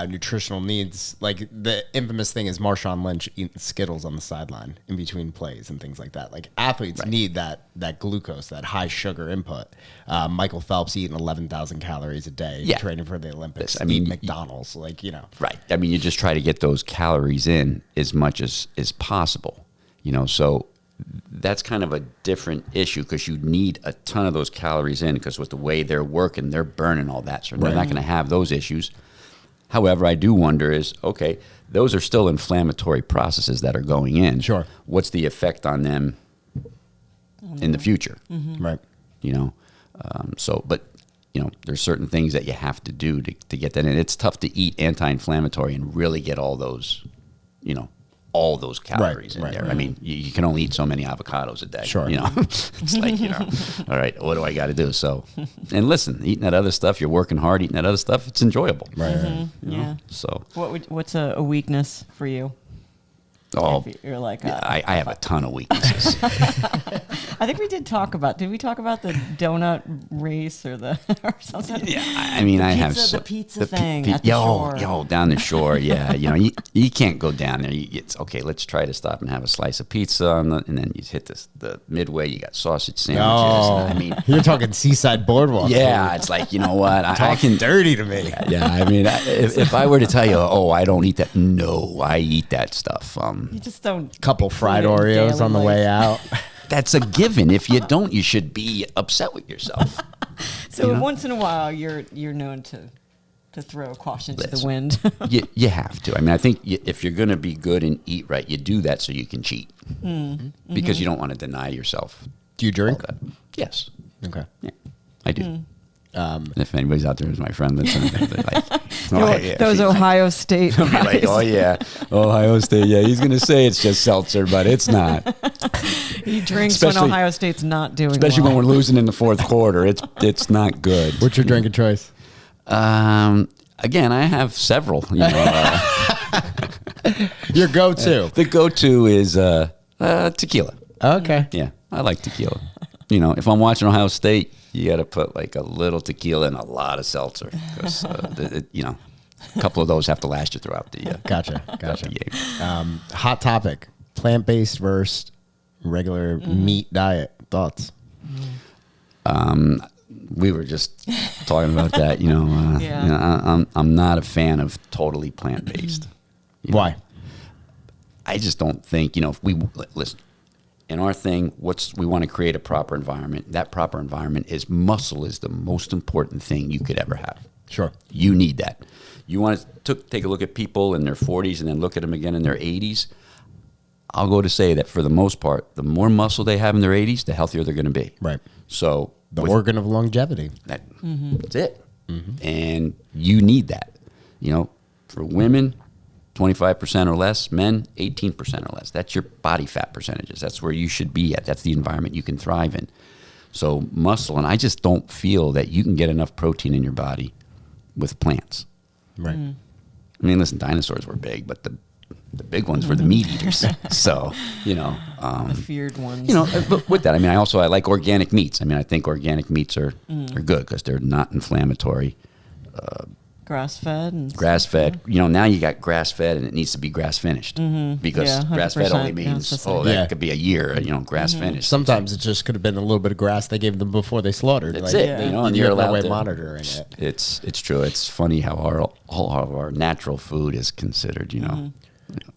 nutritional needs. Like the infamous thing is Marshawn Lynch eating Skittles on the sideline in between plays and things like that. Like athletes need that glucose, that high sugar input. Michael Phelps eating 11,000 calories a day, training for the Olympics. Eat McDonald's, Right. I mean, you just try to get those calories in as much as possible. So that's kind of a different issue because you need a ton of those calories in because with the way they're working, they're burning all that. So they're not going to have those issues. However, I do wonder is, okay, those are still inflammatory processes that are going in. Sure. What's the effect on them in the future? Right. There's certain things that you have to do to get that in. It's tough to eat anti-inflammatory and really get all those, all those calories in there. I mean, you can only eat so many avocados a day. Sure. It's like, all right, what do I got to do? So, and listen, eating that other stuff, you're working hard, eating that other stuff, it's enjoyable. Right. Yeah. So, What's a weakness for you? Oh, If you're like, yeah, I have a ton of weaknesses. I think we did talk about. Did we talk about the donut race or the or something? Yeah, I mean, I have the pizza thing at the yo, shore. yo, down the shore. Yeah, you know, you can't go down there. It's okay. Let's try to stop and have a slice of pizza, and then you hit the midway. You got sausage sandwiches. No, And I mean, you're talking Seaside Boardwalk. yeah, it's like, you know what? I can dirty to me. Yeah, I mean, if I were to tell you, oh, I don't eat that. No, I eat that stuff. You just don't. Couple fried include it in Oreos daily on the life. way out. That's a given. If you don't, you should be upset with yourself. So You know? once in a while, you're known to throw caution to the Listen. wind. You have to. I mean, I think if you're going to be good and eat right, you do that so you can cheat. Because you don't want to deny yourself. Do you drink? that. Yes. Okay. Yeah, I do. And if anybody's out there who's my friend, listening, they're like, Those Ohio State They'll be like, guys. oh yeah, Ohio State. Yeah, he's going to say it's just seltzer, but it's not. He drinks Especially- when Ohio State's not doing Especially well. when we're losing in the fourth quarter. It's not good. What's your drinking choice? Again, I have several. You know, Your go-to. the go-to is tequila. Okay. Yeah, I like tequila. You know, if I'm watching Ohio State, you got to put like a little tequila and a lot of seltzer because you know, a couple of those have to last you throughout the Gotcha. the game. Hot topic: plant-based versus regular meat diet. Thoughts? We were just talking about that. You know, Yeah. you know, I'm not a fan of totally plant-based. Why? I just don't think, you know, if we listen in our thing, we want to create a proper environment. That proper environment is muscle is the most important thing you could ever have. Sure. You need that. You want to take a look at people in their 40s and then look at them again in their 80s. I'll go to say that for the most part, the more muscle they have in their 80s, the healthier they're going to be. Right. So The organ of longevity. that's it. And you need that. You know, for women, 25% or less, men, 18% or less. That's your body fat percentages. That's where you should be at. That's the environment you can thrive in. So muscle, and I just don't feel that you can get enough protein in your body with plants. Right. I mean, listen, dinosaurs were big, but the big ones were the meat eaters. So, you know. The feared ones. You know, but with that, I mean, I like organic meats. I mean, I think organic meats are good because they're not inflammatory. grass-fed. And Grass-fed. You know, now you got grass-fed and it needs to be grass-finished. Because Yeah, grass-fed 100%. only Yeah, means, it's that Yeah. could be a year, you know, grass-finished. Sometimes it just could have been a little bit of grass they gave them before they slaughtered. That's it. You know, and you you're have no allowed way to. monitoring it. It's true. It's funny how all of our natural food is considered, you know.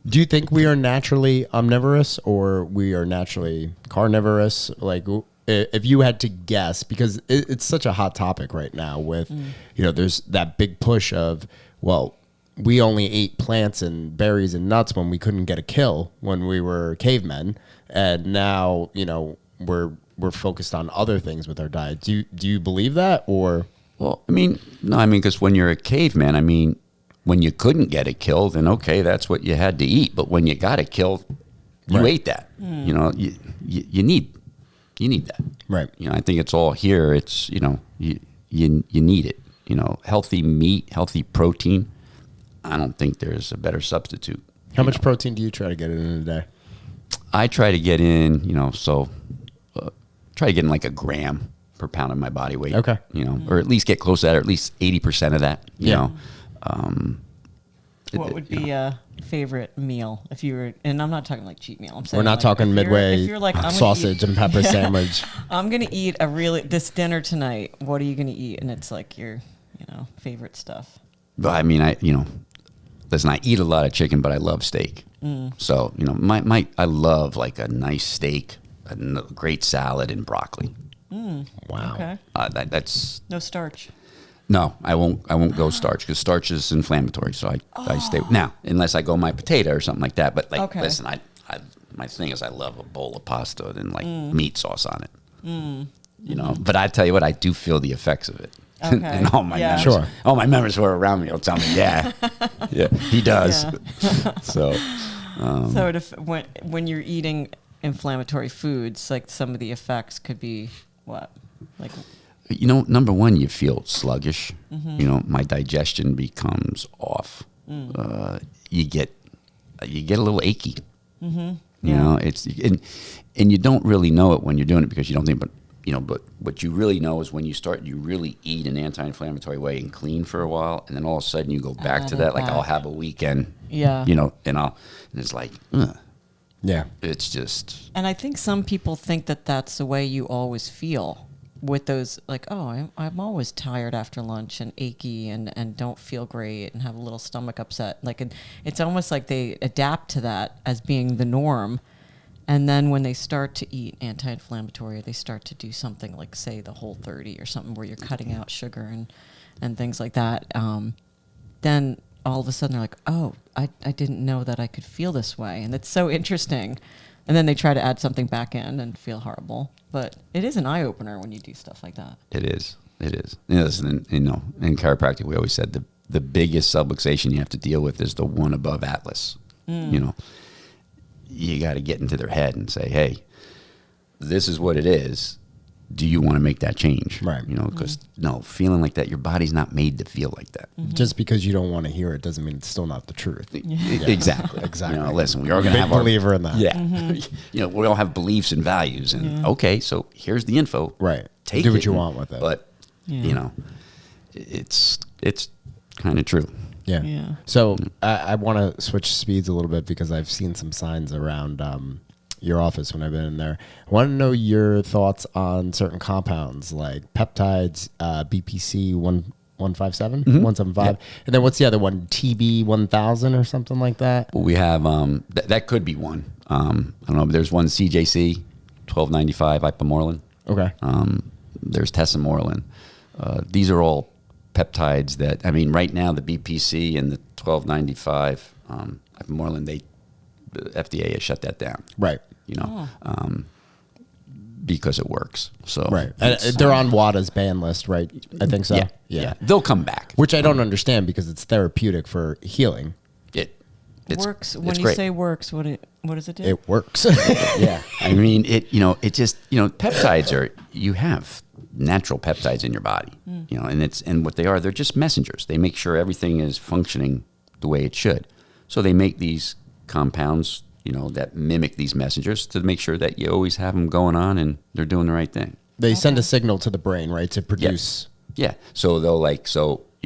Do you think we are naturally omnivorous or we are naturally carnivorous? Like, if you had to guess, because it's such a hot topic right now with, you know, there's that big push of, well, we only ate plants and berries and nuts when we couldn't get a kill when we were cavemen. And now, you know, we're focused on other things with our diet. Do you believe that or? Well, I mean, no, I mean, because when you're a caveman, I mean, when you couldn't get a kill, then okay, that's what you had to eat. But when you got a kill, you Right. ate that. You know, you need that. Right. You know, I think it's all here. It's, you know, you need it. You know, healthy meat, healthy protein. I don't think there's a better substitute. How much protein do you try to get in a day? I try to get in, you know, try to get in like a gram per pound of my body weight. Okay. You know, or at least get close to that, or at least 80% of that, you know. what would be a favorite meal if you were? And I'm not talking like cheat meal. I'm saying We're not like, talking if you're- Midway if you're like, I'm gonna sausage eat- and pepper sandwich. I'm gonna eat this dinner tonight. What are you gonna eat? And it's like your, favorite stuff. But I mean, listen, I eat a lot of chicken, but I love steak. So, you know, I love like a nice steak, great salad, and broccoli. Wow. Okay. That's No starch. no, I won't go starch because starch is inflammatory. So I stay now unless I go my potato or something like that. But like, Okay. listen, my thing is I love a bowl of pasta and like meat sauce on it. You know, but I tell you what, I do feel the effects of it. Okay. And all my Yeah. members, Sure. all my members who are around me will tell me, yeah, he does. Yeah. So. So when you're eating inflammatory foods, like some of the effects could be what? Like You know, number one, you feel sluggish. You know, my digestion becomes off. You get a little achy. You know, and you don't really know it when you're doing it because you don't think, but what you really know is when you really eat an anti-inflammatory way and clean for a while, and then all of a sudden you go back to that. Like I'll have a weekend, and it's like, yeah, it's just. And I think some people think that that's the way you always feel with those, like, oh, I'm always tired after lunch and achy and don't feel great and have a little stomach upset. Like it's almost like they adapt to that as being the norm. And then when they start to eat anti-inflammatory, they start to do something like, say, the Whole30 or something where you're cutting out sugar and things like that. Then all of a sudden they're like, oh, I didn't know that I could feel this way. And it's so interesting. And then they try to add something back in and feel horrible. But it is an eye-opener when you do stuff like that. It is. Listen, in chiropractic, we always said the biggest subluxation you have to deal with is the one above atlas. You got to get into their head and say, hey, this is what it is. Do you want to make that change? Right. Because feeling like that, your body's not made to feel like that. Just because you don't want to hear it doesn't mean it's still not the truth. Exactly. Listen, we are going to have believer in that. Yeah. We all have beliefs and values, and okay, so here's the info. Right. Take Do what you want with it. But it's kind of true. Yeah. So I want to switch speeds a little bit because I've seen some signs around your office when I've been in there. I want to know your thoughts on certain compounds like peptides, BPC 157, 175, and then what's the other one? TB 1000 or something like that. Well, we have that could be one. I don't know, but there's one CJC 1295 ipamorelin. Okay. There's tesamorelin. These are all peptides that, right now the BPC and the 1295 ipamorelin, the FDA has shut that down. Right. Because it works. So right. They're on WADA's ban list, right? I think so. Yeah. They'll come back. Which I don't understand because it's therapeutic for healing. It works. When you great. say works, what does it do? It works. Yeah. It just, peptides are, you have natural peptides in your body, and what they are, they're just messengers. They make sure everything is functioning the way it should. So they make these compounds, that mimic these messengers to make sure that you always have them going on and they're doing the right thing. They send a signal to the brain, right, to produce. Yeah. So they'll the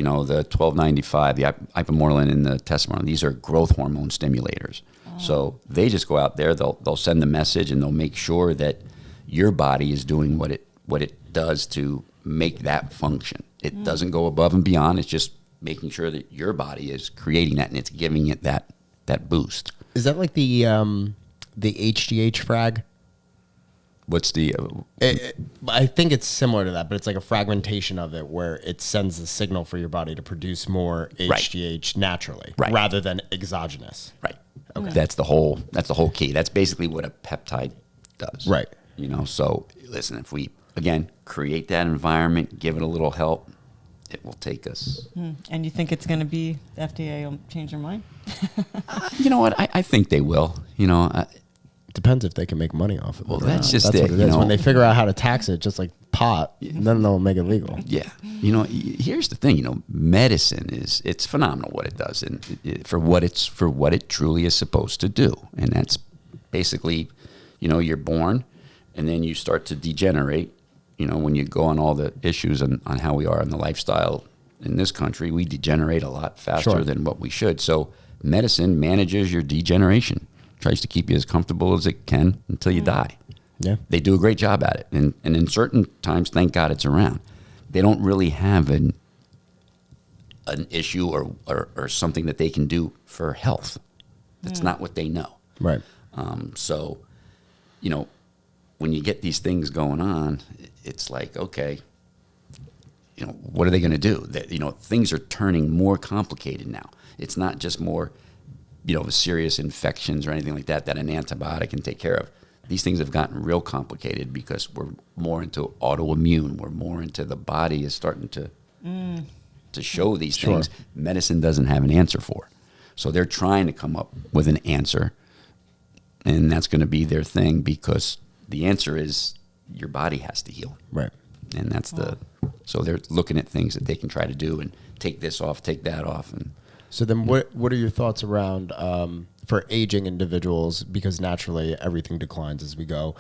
1295, the ipamorelin and the tesamorelin, these are growth hormone stimulators. So they just go out there, they'll send the message and they'll make sure that your body is doing what it does to make that function. It doesn't go above and beyond. It's just making sure that your body is creating that and it's giving it that boost. Is that like the HGH frag? What's the? I think it's similar to that, but it's like a fragmentation of it where it sends the signal for your body to produce more HGH naturally, rather than exogenous. Right. Okay. That's the whole key. That's basically what a peptide does. Right. So listen, if we again create that environment, give it a little help, it will take us. And you think it's going to be the FDA will change their mind? You know what? I think they will. Depends if they can make money off of it. Well, that's just that's it. What it is. When they figure out how to tax it, just like pot, then they'll make it legal. Yeah. Here's the thing. Medicine it's phenomenal what it does, and for what it truly is supposed to do, and that's basically, you're born, and then you start to degenerate. When you go on all the issues on how we are in the lifestyle in this country, we degenerate a lot faster than what we should. So medicine manages your degeneration, tries to keep you as comfortable as it can until you die. Yeah. They do a great job at it. And in certain times, thank God it's around. They don't really have an issue or something that they can do for health. That's not what they know. Right. So, when you get these things going on, it's like, okay, what are they going to do? Things are turning more complicated now. It's not just more, serious infections or anything like that an antibiotic can take care of. These things have gotten real complicated because we're more into autoimmune. We're more into the body is starting to show these things. Medicine doesn't have an answer for. So they're trying to come up with an answer, and that's going to be their thing because the answer is your body has to heal. Right. And that's so they're looking at things that they can try to do and take this off, take that off. And So then what are your thoughts around for aging individuals, because naturally everything declines as we go,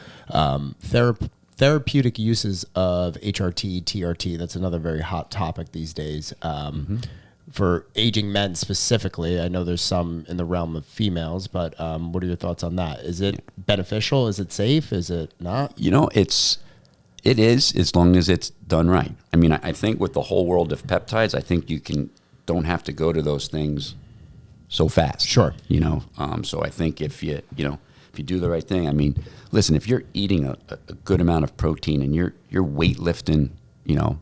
therapeutic uses of HRT, TRT, that's another very hot topic these days. For aging men specifically, I know there's some in the realm of females, but what are your thoughts on that? Is it beneficial? Is it safe? Is it not? You know, it is, as long as it's done right. I mean, I think with the whole world of peptides, I think don't have to go to those things so fast. Sure. You know, so I think if you do the right thing, I mean, listen, if you're eating a good amount of protein and you're weightlifting, you know,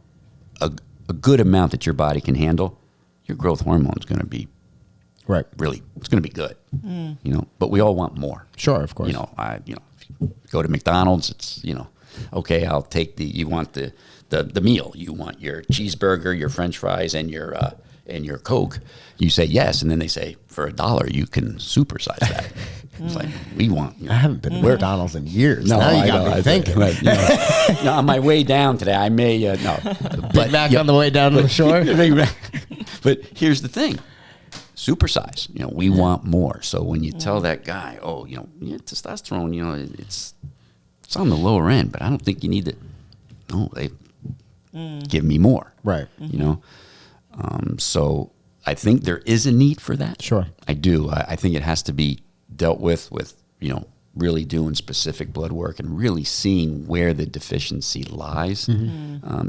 a good amount that your body can handle, your growth hormone is going to be really, it's going to be good. You know, but we all want more. Sure, of course. You know, if you go to McDonald's, it's, you know, okay, I'll take you want the meal, you want your cheeseburger, your French fries, and your Coke. You say yes, and then they say for $1 you can supersize that. It's like we want. You know, I haven't been to McDonald's in years. No, now you I got know, me thinking. But, you know, on my way down today, I may no. Big Mac on the way down to the shore. But here's the thing. Supersize. You know, we want more. So when you tell that guy, oh, you know, testosterone, you know, it's on the lower end, but I don't think you need to. No, they give me more. Right. You know, so I think there is a need for that. Sure. I do. I think it has to be dealt with, you know, really doing specific blood work and really seeing where the deficiency lies.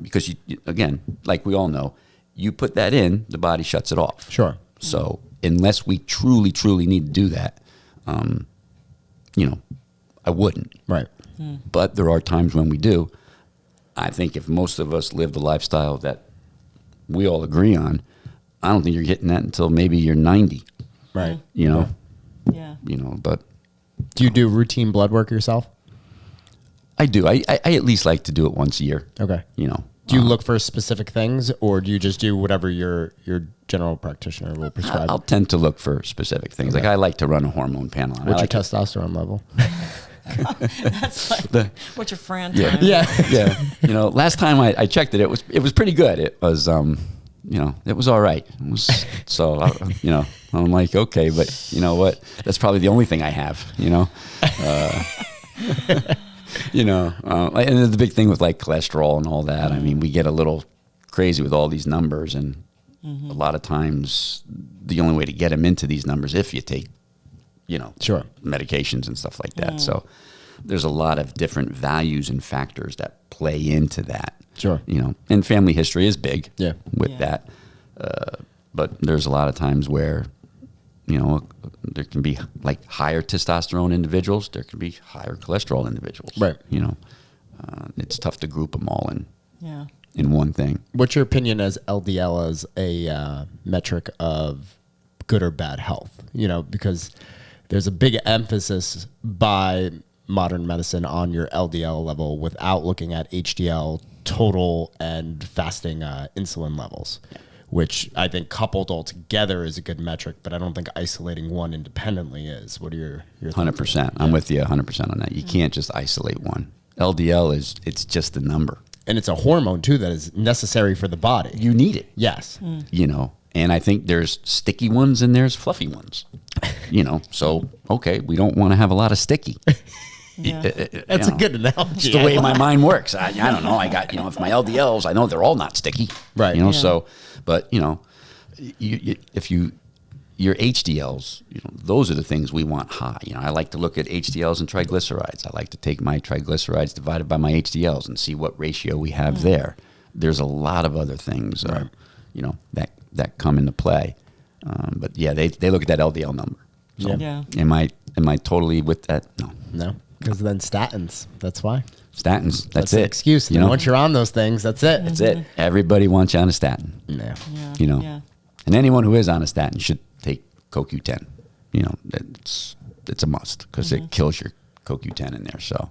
Because, again, like we all know, you put that in, the body shuts it off. Sure. So unless we truly, truly need to do that, you know, I wouldn't. Right. But there are times when we do. I think if most of us live the lifestyle that we all agree on, I don't think you're getting that until maybe you're 90. Right. You know? Yeah. You know, but Do you do routine blood work yourself? I do. I at least like to do it once a year. Okay. You know. Do you look for specific things, or do you just do whatever your general practitioner will prescribe? I'll tend to look for specific things. Okay. Like I like to run a hormone panel. What's your testosterone level? That's like, what's your Fran time? Yeah. You know, last time I checked it, it was pretty good. It was, you know, it was all right. It was, so, you know, I'm like, okay, but you know what? That's probably the only thing I have, you know? You know, and the big thing with like cholesterol and all that, I mean, we get a little crazy with all these numbers, and a lot of times the only way to get them into these numbers if you take, you know, Sure. medications and stuff like that. So there's a lot of different values and factors that play into that. Sure. You know, and family history is big with Yeah. that. But there's a lot of times where, you know, there can be like higher testosterone individuals. There can be higher cholesterol individuals. Right. You know, it's tough to group them all Yeah. in one thing. What's your opinion as LDL as a metric of good or bad health? You know, because there's a big emphasis by modern medicine on your LDL level without looking at HDL total and fasting insulin levels, which I think coupled all together is a good metric, but I don't think isolating one independently is. What are your thoughts? 100%. I'm with you 100% on that. You can't just isolate one. LDL it's just a number. And it's a hormone too that is necessary for the body. You need it. Yes. You know, and I think there's sticky ones and there's fluffy ones. You know, so okay, we don't want to have a lot of sticky. Yeah. That's a good analogy. It's the way my mind works. I don't know. I got, you know, if my LDLs, I know they're all not sticky. Right. You know, Yeah. so, but, you know, your HDLs, you know, those are the things we want high. You know, I like to look at HDLs and triglycerides. I like to take my triglycerides divided by my HDLs and see what ratio we have there. There's a lot of other things, you know, that come into play. But yeah, they look at that LDL number. So Yeah. am I totally with that? No. No, because then statins. That's why. Statins. That's the it. excuse. You And know, once you're on those things, that's it. that's it. Everybody wants you on a statin. No. Yeah. You know, Yeah. and anyone who is on a statin should take CoQ10. You know, it's a must because it kills your CoQ10 in there. So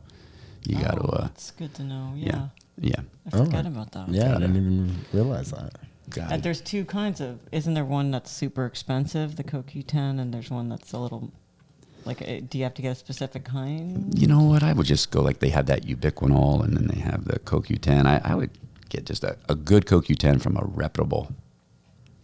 you got to, That's good to know. Yeah. yeah. I forgot about that. Yeah, I didn't even realize that. Got it. There's two kinds of. Isn't there one that's super expensive, the CoQ10, and there's one that's a little. Like, do you have to get a specific kind? You know what? I would just go like they have that ubiquinol, and then they have the CoQ10. I would get just a good CoQ10 from a reputable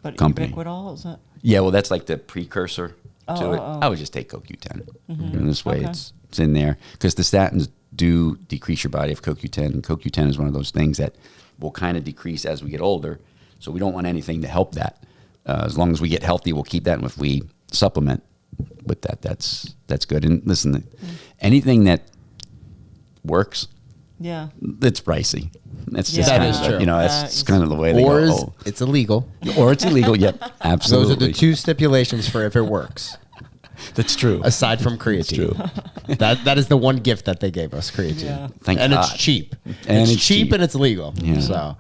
But company. ubiquitol, is that? Yeah, well, that's like the precursor to it. oh. I would just take CoQ10. And this way it's in there. Because the statins do decrease your body of CoQ10. And CoQ10 is one of those things that will kind of decrease as we get older. So we don't want anything to help that. As long as we get healthy, we'll keep that. And if we supplement with that, that's good. And listen, anything that works, Yeah. it's pricey. That's just Yeah. That kind is of, true. you know, That that's is- kind of the way they Or go. is it's illegal. Or it's illegal. Yep, absolutely. Those are the two stipulations for if it works. That's true. Aside from creatine. true. That is the one gift that they gave us, creatine. Yeah. Thank and God. it's cheap. And it's cheap and it's legal. Yeah. So,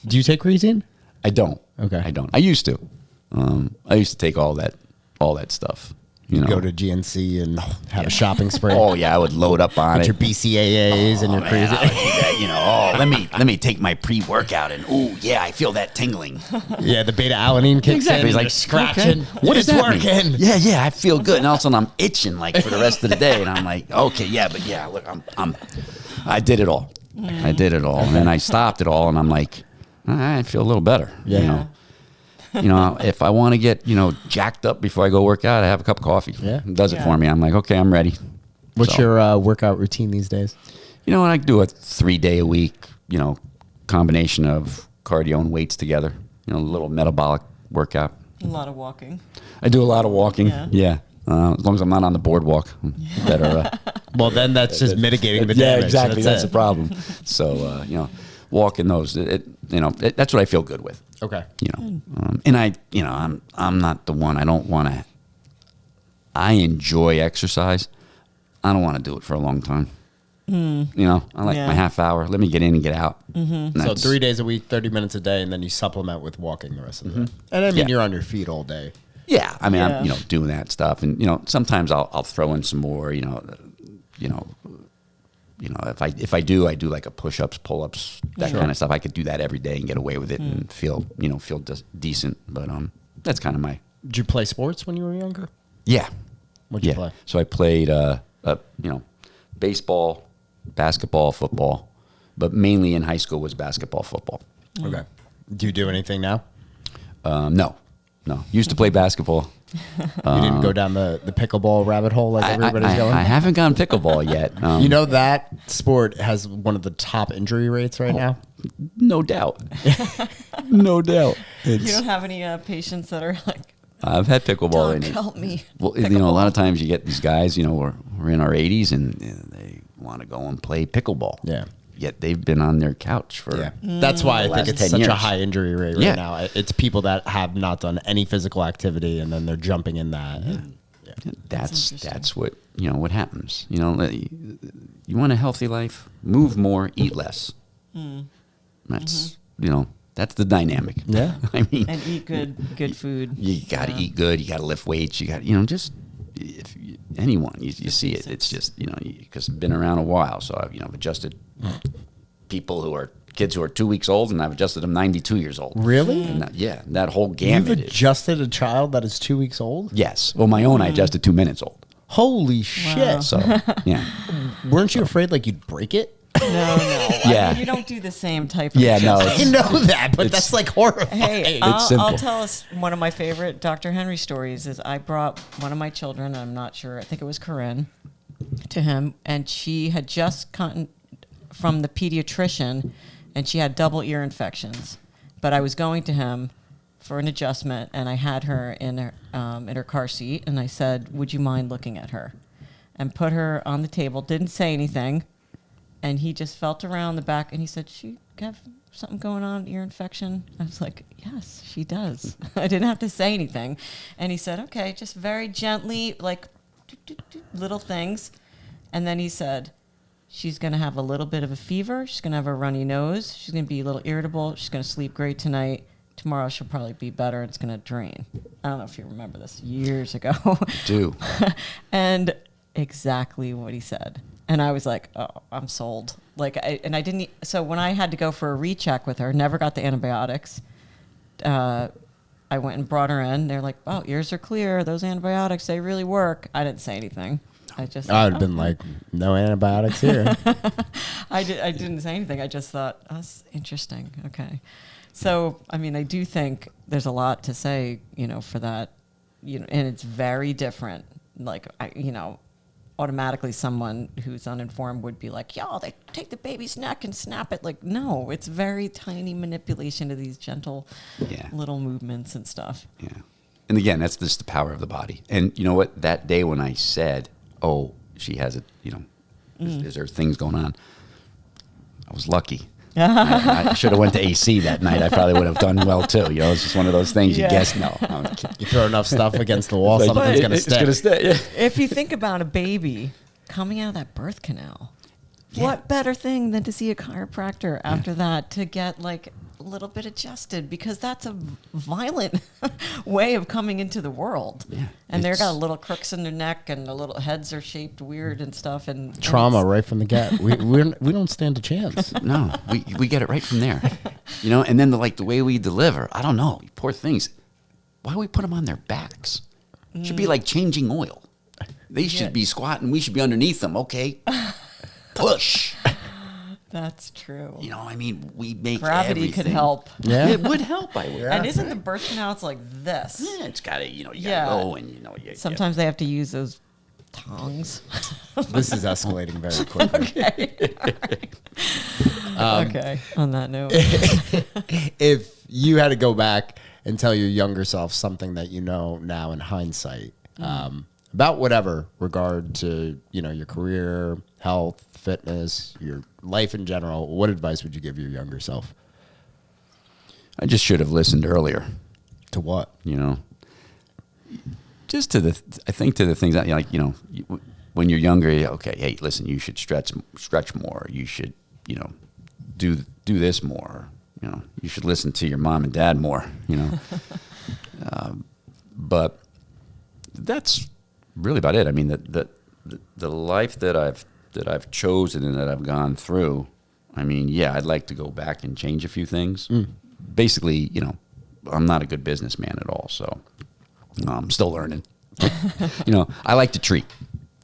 do you take creatine? I don't. Okay. I don't. I used to. I used to take all that stuff. You know. Go to GNC and have a shopping spree. Oh yeah, I would load up on With it. your BCAAs and your Man, I creatine. would do that, you know. Oh, let me take my pre-workout and ooh yeah, I feel that tingling. Yeah, the beta alanine kicks Exactly. in. He's like You're scratching. Okay. What it's does that mean? working. Yeah, I feel good, and all of a sudden I'm itching like for the rest of the day, and I'm like, okay, yeah, but yeah, look, I did it all. I did it all, and then I stopped it all, and I'm like, I feel a little better. Yeah. You know, if I want to get, you know, jacked up before I go work out, I have a cup of coffee. Yeah. It does it Yeah. for me. I'm like, okay, I'm ready. What's So, your workout routine these days? You know, I do a 3-day a week, you know, combination of cardio and weights together. You know, a little metabolic workout. A lot of walking. I do a lot of walking. Yeah. Yeah. As long as I'm not on the boardwalk, I'm better. Well, then that's just mitigating the Yeah, damage. exactly. That's it. the problem. So, you know, walking those, that's what I feel good with. Okay. You know, and I'm not the one. I don't want to. I enjoy exercise. I don't want to do it for a long time. You know, I like Yeah. my half hour. Let me get in and get out. So 3 days a week, 30 minutes a day, and then you supplement with walking the rest of the day. And I mean, Yeah. you're on your feet all day. Yeah, I mean, Yeah. I'm doing that stuff, and sometimes I'll throw in some more. If I do like a push-ups, pull-ups, that kind of stuff. I could do that every day and get away with it and feel decent. But that's kind of my Did you play sports when you were younger? yeah. What'd you play? So I played baseball, basketball, football, but mainly in high school was basketball, football. Okay. Do you do anything now? No. Used to play basketball. You didn't go down the pickleball rabbit hole like everybody's going? I haven't gone pickleball yet. You know, that sport has one of the top injury rates right now. No doubt. No doubt. You don't have any patients that are like, I've had pickleball Doc, in it. help me. Well, a lot of times you get these guys, we're in our 80s and they want to go and play pickleball. Yeah. Yet they've been on their couch for Yeah. That's why I think last it's 10 such a years. high injury rate right Yeah. now. It's people that have not done any physical activity and then they're jumping in that. And, That's interesting. what what happens. You want a healthy life, move more, eat less. That's that's the dynamic. Yeah. I mean, and eat good food. you got to Yeah. eat good. You got to lift weights. You got just if anyone you see it, it's just because I've been around a while, so I've adjusted people who are kids who are 2 weeks old, and I've adjusted them 92 years old. Really? And that whole You've gamut. is- adjusted a child that is 2 weeks old? yes. Well, my own I adjusted 2 minutes old. Holy shit. So yeah. Weren't you afraid like you'd break it? No. Yeah. I mean, you don't do the same type of Yeah, no, adjustment. I know that, but that's like horrifying. Hey, It's I'll simple. tell us one of my favorite Dr. Henry stories is I brought one of my children, I'm not sure, I think it was Corinne, to him, and she had just gotten from the pediatrician, and she had double ear infections. But I was going to him for an adjustment, and I had her in her car seat, and I said, "Would you mind looking at her?" And put her on the table, didn't say anything, and he just felt around the back, and he said, "She have something going on, ear infection?" I was like, "Yes, she does." I didn't have to say anything. And he said, "Okay, just very gently, like little things." And then he said, "She's going to have a little bit of a fever. She's going to have a runny nose. She's going to be a little irritable. She's going to sleep great tonight. Tomorrow she'll probably be better. It's going to drain." I don't know if you remember this years ago. Do. And exactly what he said. And I was like, "Oh, I'm sold." I didn't. So when I had to go for a recheck with her, never got the antibiotics. I went and brought her in. They're like, "Oh, ears are clear. Those antibiotics, they really work." I didn't say anything. I just I would have been like, no antibiotics here. I didn't say anything. I just thought, oh, that's interesting. Okay. So, I mean, I do think there's a lot to say, for that, and it's very different. Like, automatically someone who's uninformed would be like, yo, they take the baby's neck and snap it. Like, no, it's very tiny manipulation of these gentle little movements and stuff. Yeah. And again, that's just the power of the body. And you know what? That day when I said, oh, she has it, is there things going on? I was lucky. I should have went to AC that night. I probably would have done well too. It's just one of those things. You guess no. You throw enough stuff against the wall, something's going to stick. It's going to stay. Yeah. If you think about a baby coming out of that birth canal, what better thing than to see a chiropractor after that to get like a little bit adjusted, because that's a violent way of coming into the world. Yeah, and they've got little crooks in their neck and the little heads are shaped weird and stuff. And trauma right from the get. We don't stand a chance. No, we get it right from there. And then the way we deliver, I don't know, poor things. Why do we put them on their backs? It should be like changing oil. They should be squatting. We should be underneath them. Okay, push. That's true. We make gravity everything. could help. Yeah, it would help. I would. And isn't the birth canal? It's like this. Yeah, it's got to. You gotta go and Sometimes they have to use those tongs. This is escalating very quickly. Okay. Okay. On that note, if you had to go back and tell your younger self something that you know now in hindsight, about whatever regard to your career, health, fitness, your life in general, what advice would you give your younger self? I just should have listened earlier. To what? Just to I think to the things that when you're younger, okay, hey, listen, you should stretch more. You should do this more. You should listen to your mom and dad more. But that's really about it. I mean, the life that I've chosen and that I've gone through, I mean, yeah, I'd like to go back and change a few things. Basically, I'm not a good businessman at all, so I'm still learning. I like to treat.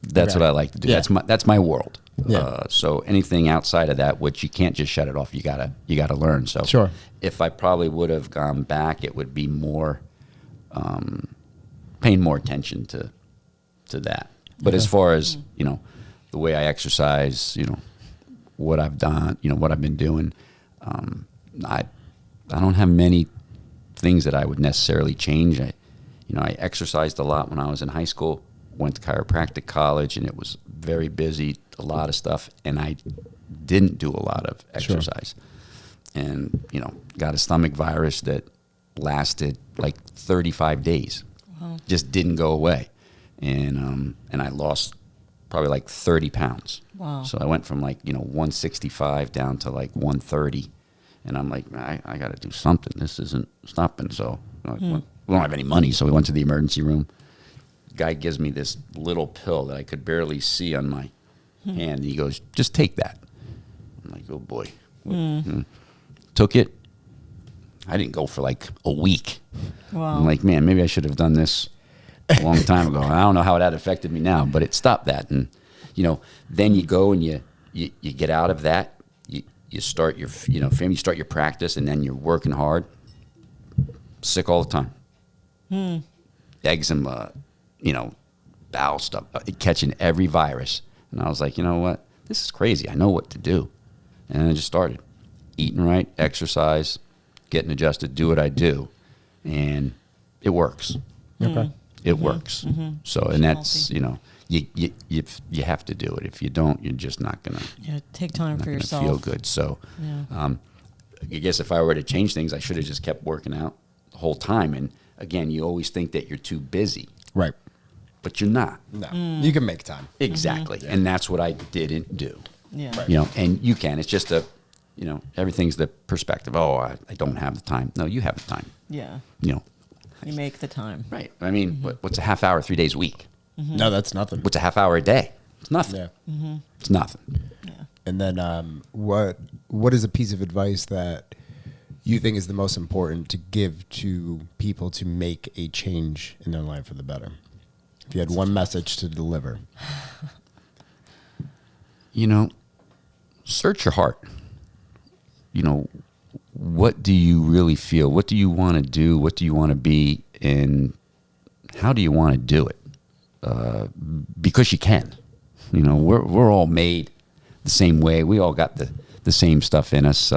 That's what I like to do. Yeah. That's my world. Yeah. So anything outside of that, which you can't just shut it off, you gotta learn. So sure. If I probably would have gone back, it would be more paying more attention to that. But as far as the way I exercise, what I've done, what I've been doing, I don't have many things that I would necessarily change. I exercised a lot when I was in high school, went to chiropractic college, and it was very busy, a lot of stuff, and I didn't do a lot of exercise. Sure. And, got a stomach virus that lasted like 35 days. Wow. Just didn't go away. And I lost probably like 30 pounds. Wow. So I went from 165 down to 130. And I'm like, I got to do something. This isn't stopping. So we don't have any money. So we went to the emergency room. Guy gives me this little pill that I could barely see on my hand. He goes, just take that. I'm like, oh boy. Took it. I didn't go for a week. Wow. I'm like, man, maybe I should have done this a long time ago. I don't know how that affected me now, but it stopped that. And, then you go and you get out of that. You start your, family, you start your practice, and then you're working hard. Sick all the time. Eczema, bowel stuff, catching every virus. And I was like, you know what? This is crazy. I know what to do. And I just started eating right, exercise, getting adjusted, do what I do. And it works. Okay. It works. Mm-hmm. So, and that's, you have to do it. If you don't, you're just not going to take time for yourself. Feel good. So, I guess if I were to change things, I should have just kept working out the whole time. And again, you always think that you're too busy. Right. But you're not. No. You can make time. Exactly. Mm-hmm. And that's what I didn't do. Yeah. Right. And you can. It's just everything's the perspective. Oh, I don't have the time. No, you have the time. Yeah. You make the time. Right. I mean, what's a half hour 3 days a week? Mm-hmm. No, that's nothing. What's a half hour a day? It's nothing. Yeah. Mm-hmm. It's nothing. Yeah. And then what is a piece of advice that you think is the most important to give to people to make a change in their life for the better? If you had one message to deliver. You know, search your heart. You know, what do you really feel? What do you want to do? What do you want to be? And how do you want to do it? Because you can. You know, we're all made the same way. We all got the same stuff in us.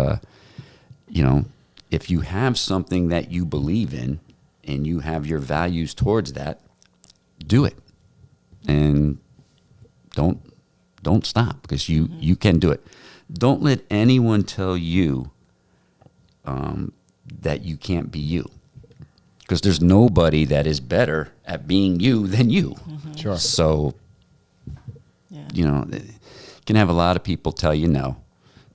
You know, if you have something that you believe in and you have your values towards that, do it. And don't stop, because you can do it. Don't let anyone tell you that you can't be you, because there's nobody that is better at being you than you. Sure. So, you know, you can have a lot of people tell you no,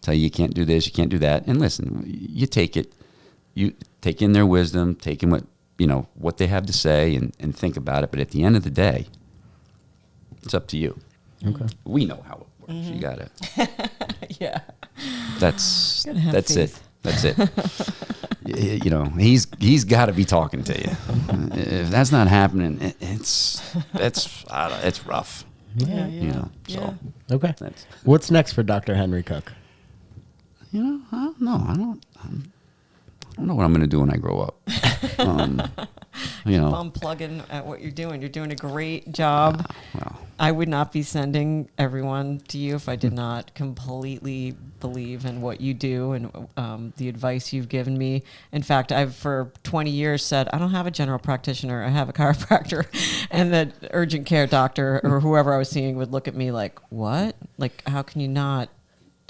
tell you can't do this, you can't do that. And listen, you take it, you take in their wisdom, take in what they have to say, and think about it. But at the end of the day, it's up to you. Okay. We know how it works. You gotta. Yeah. That's faith. it. That's it. You know, he's got to be talking to you. If that's not happening, it's rough. Yeah. You know. So Okay. that's, What's next for Dr. Henry Cooke? you know, I don't know. I don't know what I'm going to do when I grow up. You know. I'm plugging at what you're doing. You're doing a great job. Well, I would not be sending everyone to you if I did not completely believe in what you do and the advice you've given me. In fact, I've for 20 years said, I don't have a general practitioner, I have a chiropractor. And the urgent care doctor or whoever I was seeing would look at me like, what? Like, how can you not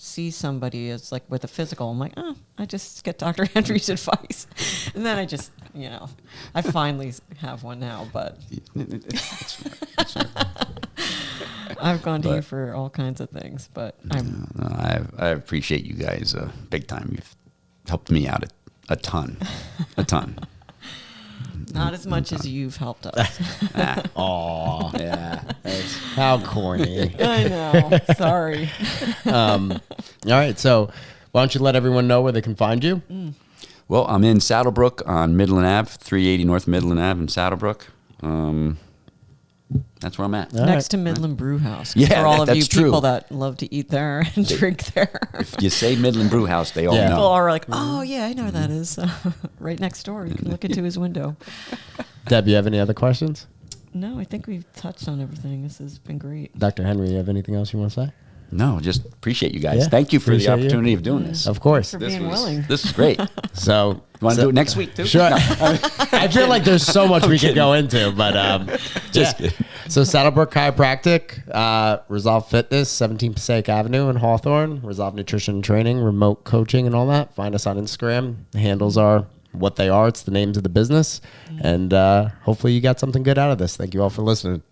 see somebody as like with a physical? I'm like, oh, I just get Dr. Henry's advice. And then I just, I finally have one now, but it's right. I've gone to you for all kinds of things, but I appreciate you guys big time. You've helped me out a ton. not as much as you've helped us. Aw. Yeah. How corny. I know. Sorry. All right. So why don't you let everyone know where they can find you? Well, I'm in Saddlebrook on Midland Ave, 380 North Midland Ave in Saddlebrook. That's where I'm at. All Next right. to Midland Brew House. Yeah, for all of you that's true. people that love to eat there and drink there. If you say Midland Brew House, they all Yeah. People know. are like, oh, yeah, I know where that is. Right next door. You can look into his window. Deb, you have any other questions? No, I think we've touched on everything. This has been great. Dr. Henry, you have anything else you want to say? No, just appreciate you guys. Yeah, Thank you for the appreciate you. opportunity of doing this. Of course. For being willing. This is great. So You want to do it next week too? Sure. I feel like there's so much we could go into, but Just kidding. So Saddlebrook Chiropractic, Resolve Fitness, 17 Passaic Avenue in Hawthorne, Resolve Nutrition and Training, remote coaching and all that. Find us on Instagram. The handles are what they are. It's the names of the business. And hopefully you got something good out of this. Thank you all for listening.